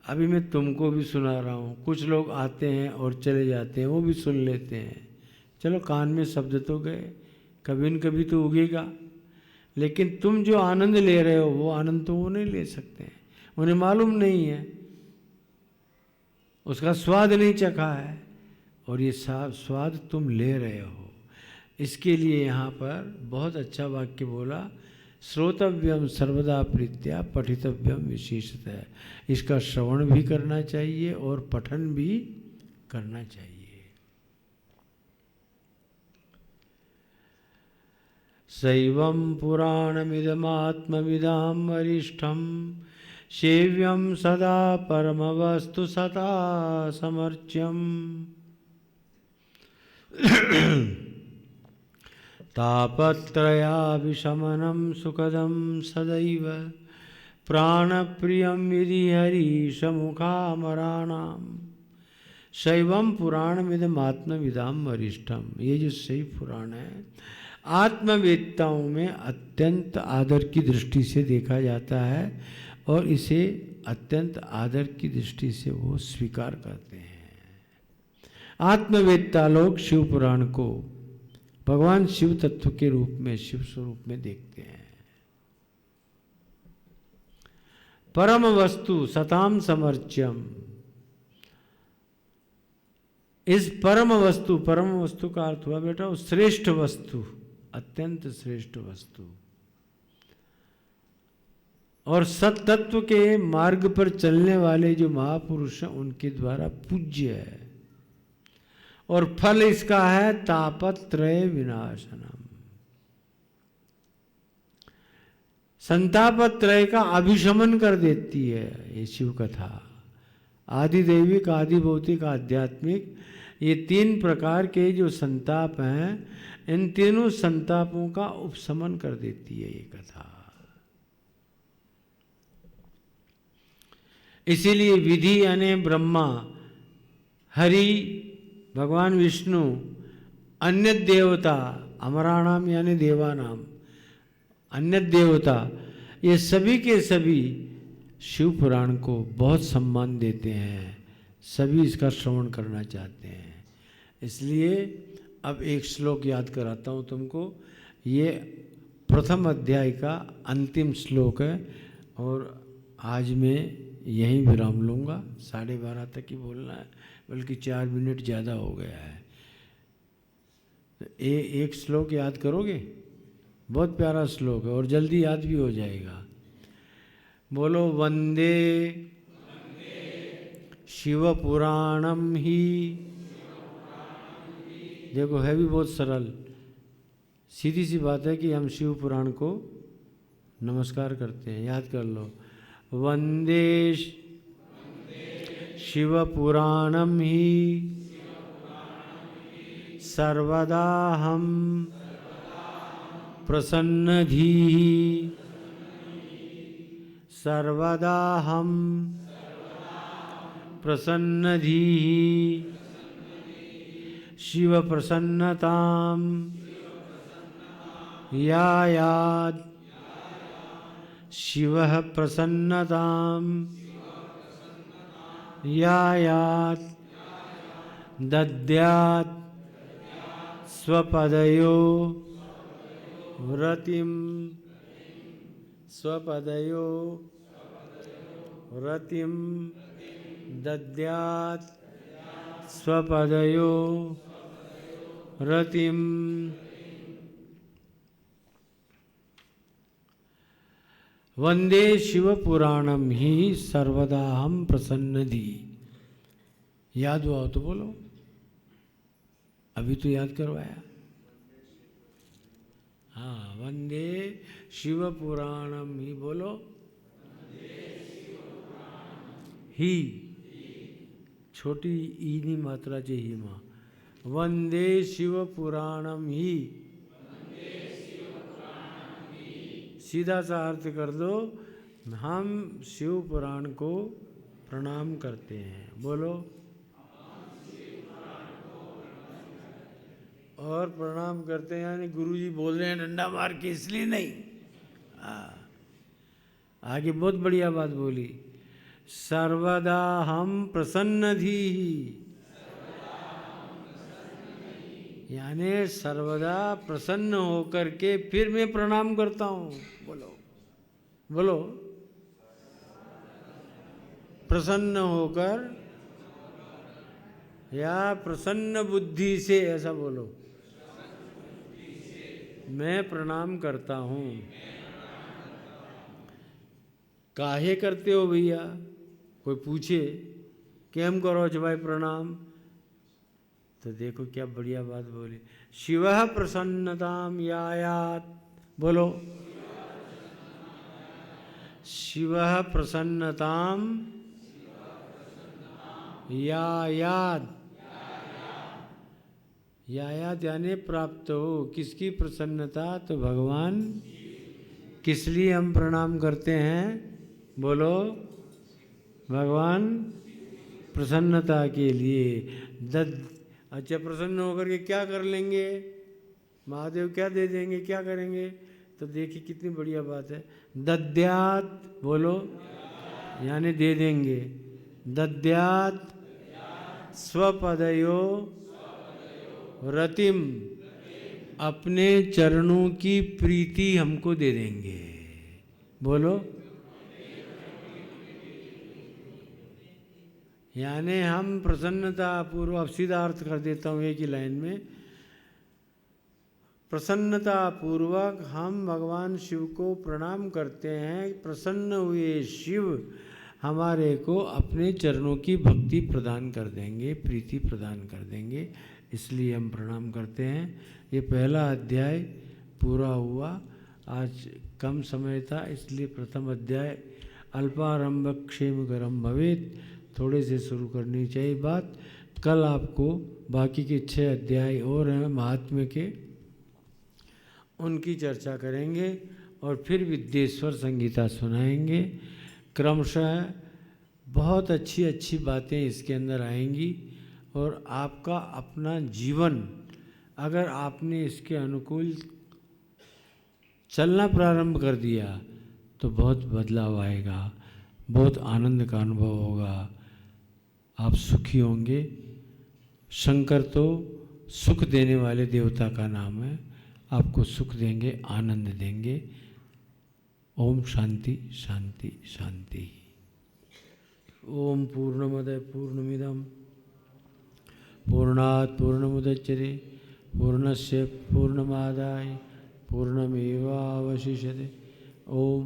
अभी मैं तुमको भी सुना रहा हूँ, कुछ लोग आते हैं और चले जाते हैं, वो भी सुन लेते हैं, चलो कान में शब्द तो गए, कभी न कभी तो उगेगा। लेकिन तुम जो आनंद ले रहे हो वो आनंद तो वो नहीं ले सकते हैं, उन्हें मालूम नहीं है, उसका स्वाद नहीं चखा है, और ये स्वाद तुम ले रहे हो। इसके लिए यहाँ पर बहुत अच्छा वाक्य बोला, श्रोतव्यम सर्वदा प्रीत्या पठितव्यम विशेषतः। इसका श्रवण भी करना चाहिए और पठन भी करना चाहिए। शैवं पुराणमिदमात्मविदां वरिष्ठं सेव्यं सदा परमवस्तु सता समर्च्यम् तापत्रयाभिशमनं सुखदं सदैव प्राणप्रियं विधि हरीशमुखामराणाम्। शैवं पुराणमिदमात्मविदां वरिष्ठम, ये जो शैव पुराण है आत्मवेत्ताओं में अत्यंत आदर की दृष्टि से देखा जाता है और इसे अत्यंत आदर की दृष्टि से वो स्वीकार करते हैं। आत्मवेत्ता लोग शिव पुराण को भगवान शिव तत्व के रूप में, शिव स्वरूप में देखते हैं। परम वस्तु सताम समर्च्यम, इस परम वस्तु का अर्थ हुआ बेटा श्रेष्ठ वस्तु, अत्यंत श्रेष्ठ वस्तु, और सत्तत्व के मार्ग पर चलने वाले जो महापुरुष हैं उनके द्वारा पूज्य है। और फल इसका है तापत्रय विनाशनम, संतापत्रय का अभिशमन कर देती है ये शिव कथा। आदि दैविक, आदि भौतिक, आध्यात्मिक, ये तीन प्रकार के जो संताप हैं, इन तीनों संतापों का उपशमन कर देती है ये कथा। इसीलिए विधि यानी ब्रह्मा, हरि भगवान विष्णु, अन्य देवता, अमराणाम यानी देवानाम, अन्य देवता, ये सभी के सभी शिव पुराण को बहुत सम्मान देते हैं, सभी इसका श्रवण करना चाहते हैं। इसलिए अब एक श्लोक याद कराता हूँ तुमको। ये प्रथम अध्याय का अंतिम श्लोक है और आज मैं यहीं विराम लूँगा। 12:30 तक ही बोलना है, बल्कि 4 मिनट ज़्यादा हो गया है। एक श्लोक याद करोगे? बहुत प्यारा श्लोक है और जल्दी याद भी हो जाएगा। बोलो वंदे शिव पुराणम ही। देखो है भी बहुत सरल, सीधी सी बात है कि हम शिव पुराण को नमस्कार करते हैं। याद कर लो, वंदे शिव पुराणम ही सर्वदा हम प्रसन्नधीः, सर्वदा हम प्रसन्नधीः, शिव प्रसन्नतां यायात्, शिवः प्रसन्नतां यायात्, दद्यात् स्वपदयो रतिम, स्वपदयो रतिम दद्यात् स्वपदयो रतिम। वंदे शिव पुराणम ही सर्वदा हम प्रसन्नधि। याद हुआ हो तो बोलो, अभी तो याद करवाया। हाँ, वंदे शिव पुराणम ही बोलो, ही छोटी ईनी मात्रा चाहिए माँ। वंदे शिव पुराणम ही, सीधा सा अर्थ कर दो, हम शिव पुराण को प्रणाम करते हैं। बोलो। और प्रणाम करते हैं यानी गुरुजी बोल रहे हैं डंडा मार के, इसलिए नहीं। आगे बहुत बढ़िया बात बोली, सर्वदा हम प्रसन्न धी, यानी सर्वदा प्रसन्न होकर के फिर मैं प्रणाम करता हूँ। बोलो बोलो, प्रसन्न होकर या प्रसन्न बुद्धि से, ऐसा बोलो, मैं प्रणाम करता हूँ। काहे करते हो भैया, कोई पूछे केम करो छ भाई प्रणाम, तो देखो क्या बढ़िया बात बोली, शिवः प्रसन्नताम यायात। बोलो, शिवः प्रसन्नताम यायात, यायात यानी प्राप्त हो। किसकी प्रसन्नता, तो भगवान। किस लिए हम प्रणाम करते हैं, बोलो, भगवान प्रसन्नता के लिए। अच्छा, प्रसन्न होकर के क्या कर लेंगे, महादेव क्या दे देंगे, क्या करेंगे, तो देखिए कितनी बढ़िया बात है। दद्यात, बोलो, यानी दे देंगे। दद्यात स्वपदयो रतिम, अपने चरणों की प्रीति हमको दे देंगे। बोलो, यानी हम प्रसन्नता पूर्वक, सीधा अर्थ कर देता हूँ एक ही लाइन में, प्रसन्नता पूर्वक हम भगवान शिव को प्रणाम करते हैं। प्रसन्न हुए शिव हमारे को अपने चरणों की भक्ति प्रदान कर देंगे, प्रीति प्रदान कर देंगे, इसलिए हम प्रणाम करते हैं। ये पहला अध्याय पूरा हुआ। आज कम समय था, इसलिए प्रथम अध्याय अल्पारंभ क्षेमकरम भवेत, थोड़े से शुरू करनी चाहिए बात। कल आपको बाकी के 6 अध्याय और हैं महात्म्य के, उनकी चर्चा करेंगे और फिर विद्येश्वर संगीता सुनाएंगे। क्रमशः बहुत अच्छी अच्छी बातें इसके अंदर आएंगी और आपका अपना जीवन अगर आपने इसके अनुकूल चलना प्रारंभ कर दिया तो बहुत बदलाव आएगा, बहुत आनंद का अनुभव होगा, आप सुखी होंगे। शंकर तो सुख देने वाले देवता का नाम है, आपको सुख देंगे, आनंद देंगे। ओम शांति शांति शांति। ओम पूर्णमद पूर्णमिदं पूर्णात् पूर्णमुदच्यते पूर्णस्य पूर्णमादाय पूर्णमेवावशिष्यते। ओम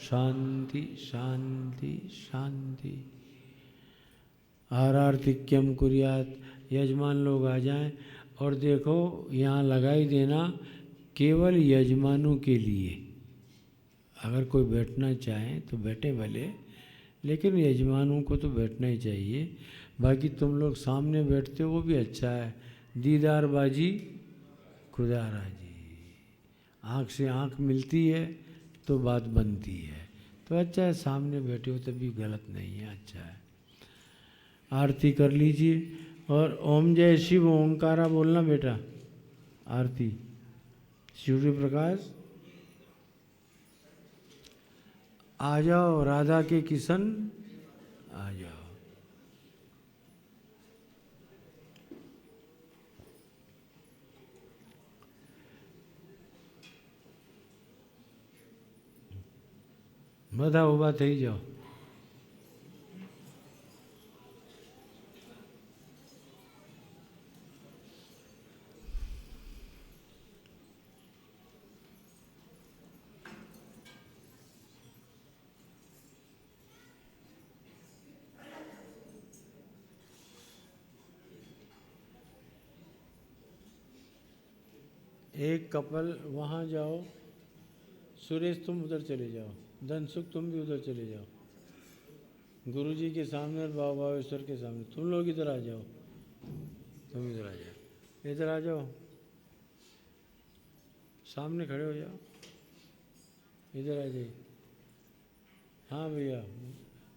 शांति शांति शांति। आरार्तिक्यम कुर्यात, यजमान लोग आ जाएं। और देखो यहाँ लगाई देना केवल यजमानों के लिए, अगर कोई बैठना चाहे तो बैठे भले, लेकिन यजमानों को तो बैठना ही चाहिए। बाकी तुम लोग सामने बैठते हो वो भी अच्छा है, दीदार बाजी खुदा राजी, आँख से आँख मिलती है तो बात बनती है, तो अच्छा है। सामने बैठे हो तभी गलत नहीं है, अच्छा है। आरती कर लीजिए और ओम जय शिव ओंकारा बोलना बेटा। आरती सूर्य प्रकाश आ जाओ, राधा के किशन आ जाओ। બધા ઊભા થઈ જાઓ। एक कपल वहाँ जाओ, सुरेश तुम उधर चले जाओ, धनसुख तुम भी उधर चले जाओ। गुरुजी के सामने और बाबा बाबेश्वर के सामने। तुम लोग इधर आ जाओ, तुम इधर आ जाओ, इधर आ जाओ, सामने खड़े हो जाओ, इधर आ जाइए। हाँ भैया,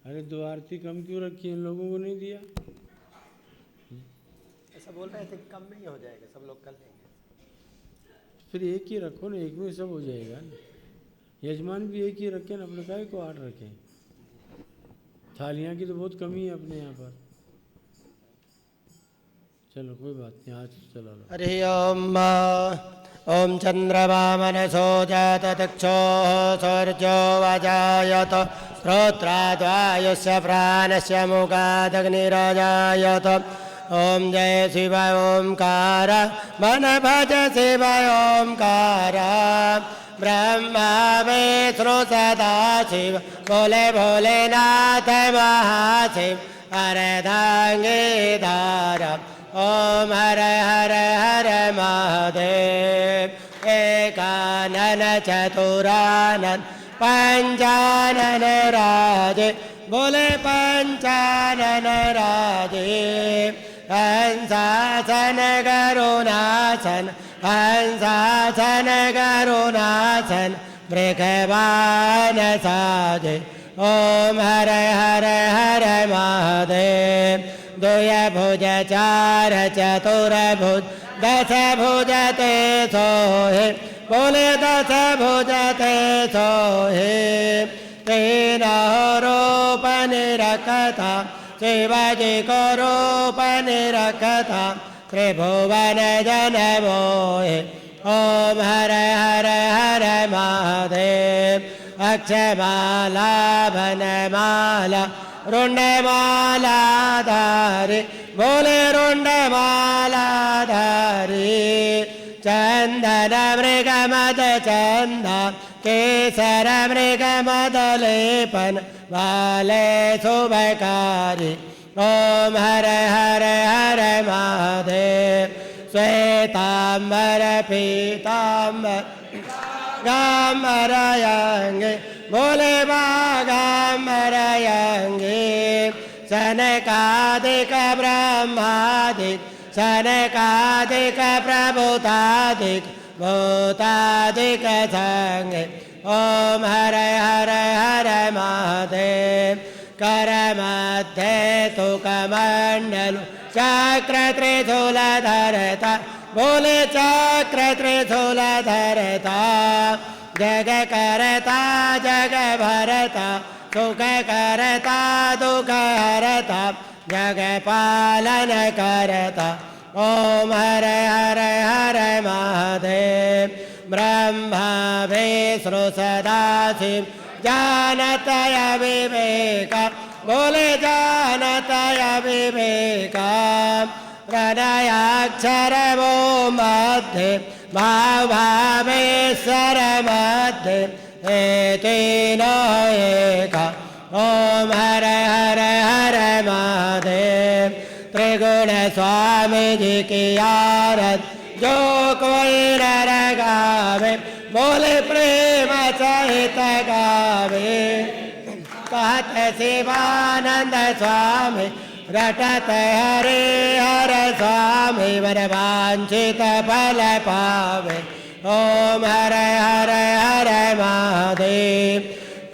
अरे 2 आरती कम क्यों रखी, इन लोगों को नहीं दिया? ऐसा बोल रहे थे कम में ही हो जाएगा, सब लोग कर लेंगे। फिर एक ही रखो ना, एक में सब हो जाएगा ना। यजमान भी एक ही रखें ना, अपने काय को 8 रखें। थालियाँ की तो बहुत कमी है अपने यहाँ पर। चलो कोई बात नहीं, आज चला लो। हरि ओम। ओम चंद्रमा मनसो जात दक्षो सौर्यो वाजायत श्रोत्राद्वायुष्य प्राणस्य मुखादग्निराजायत। ओम जय शिव ओंकार मन भज शिव ओंकार। ब्रह्मा विष्णु सदा शिव बोले भोलेनाथ महाशिव अर्धांगीधार। ओम हर हर हर महादेव। एकानन चतुरानन पंचानन राजे बोले पंचानन राजे। हंसासन करुणासन हंसासन करुणासन मृगवान साजे। ओम हर हर हर महादेव। द्वय भुज चार चतुर भुज 10 भुज ते सोहे बोले 10 भुज ते सोहे। 3 रूप निरखता शिवजी को रूप निरखता त्रिभुवन जन मोहे। ओम हर हर हर महादेव। अक्षमाला वनमाला रुंडमाला धारी बोले रुंडमाला धारी। चंदन मृगमद चंदा केसर मृगमद लेपन वाले शुभकारी। ओम हर हर हर महादेव। श्वेतांबर पीतांबर गांबरयांगे बोले गांबरयांगे। सनकादिक ब्रह्मादिक सनकादिक प्रभुतादिक भूतादिक संगे। ओम हर हर हर महादेव। कर मध्ये तु कमंडल चक्र त्रिशूल धरता बोले चक्र त्रिशूल धरता। जग करता जग भरता सुख करता दुख हरता जग पालन करता। ओम हर हर हर महादेव। ब्रह्मा विष्णु सदाशिव जानतय विवेक बोले जानतय विवेक। प्रणयाक्षर वो मध्य भाव भावेश्वर मध्य तीनो एक। ओम हर हर हर महादेव। त्रिगुण स्वामी जी की आरत जो कोई नर गावे बोले प्रेम सहित गावे। कहत शिवानंद स्वामी रटत हरे हर स्वामी वरवांछित फल पावे। ओम हर हर हर महादेव।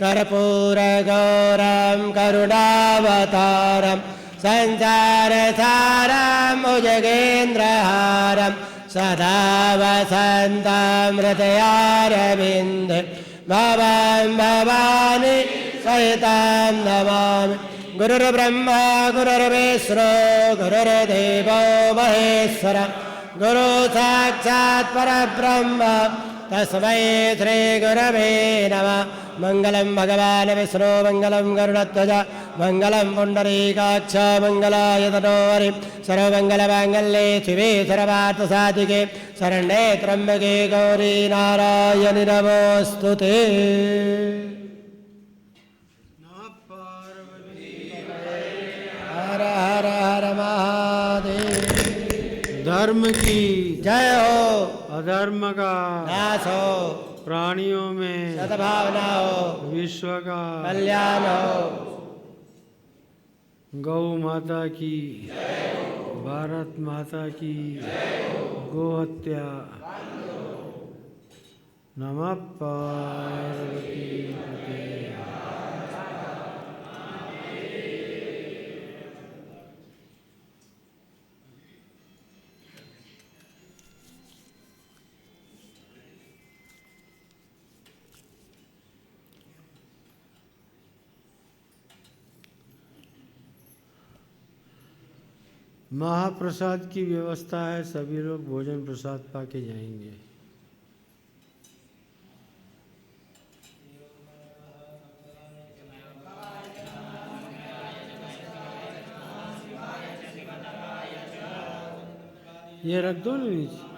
कर्पूर गौरम करुणावतारम संसार सारम भुजगेन्द्रहारम सदा वसन्तं हृदयारविन्दे भवं भवानी सहितं नमामि। गुरुर्ब्रह्मा गुरुर्विष्णु गुरुर्देवो महेश्वर गुरु साक्षात् परब्रह्म तस्मै श्री गुरवे नमः। मंगलम भगवान विष्णु मंगलम गरुड़ध्वज मंगलम पुंडरीकाक्ष मंगलाय तनोहरि। सर्वमंगलमांगल्ये शिवे सर्वार्थसाधिके शरण्ये त्र्यंबके गौरी नारायणि नमोस्तुते। हर हर हर महादेव। धर्म की जय हो। अधर्म का नाश हो। प्राणियों में सद्भावना हो। विश्व का कल्याण हो। गौ माता की, भारत माता की, गो हत्या, नमः पार्वती पते। महाप्रसाद की व्यवस्था है, सभी लोग भोजन प्रसाद पाके जाएंगे। ये रख दो ना नीचे।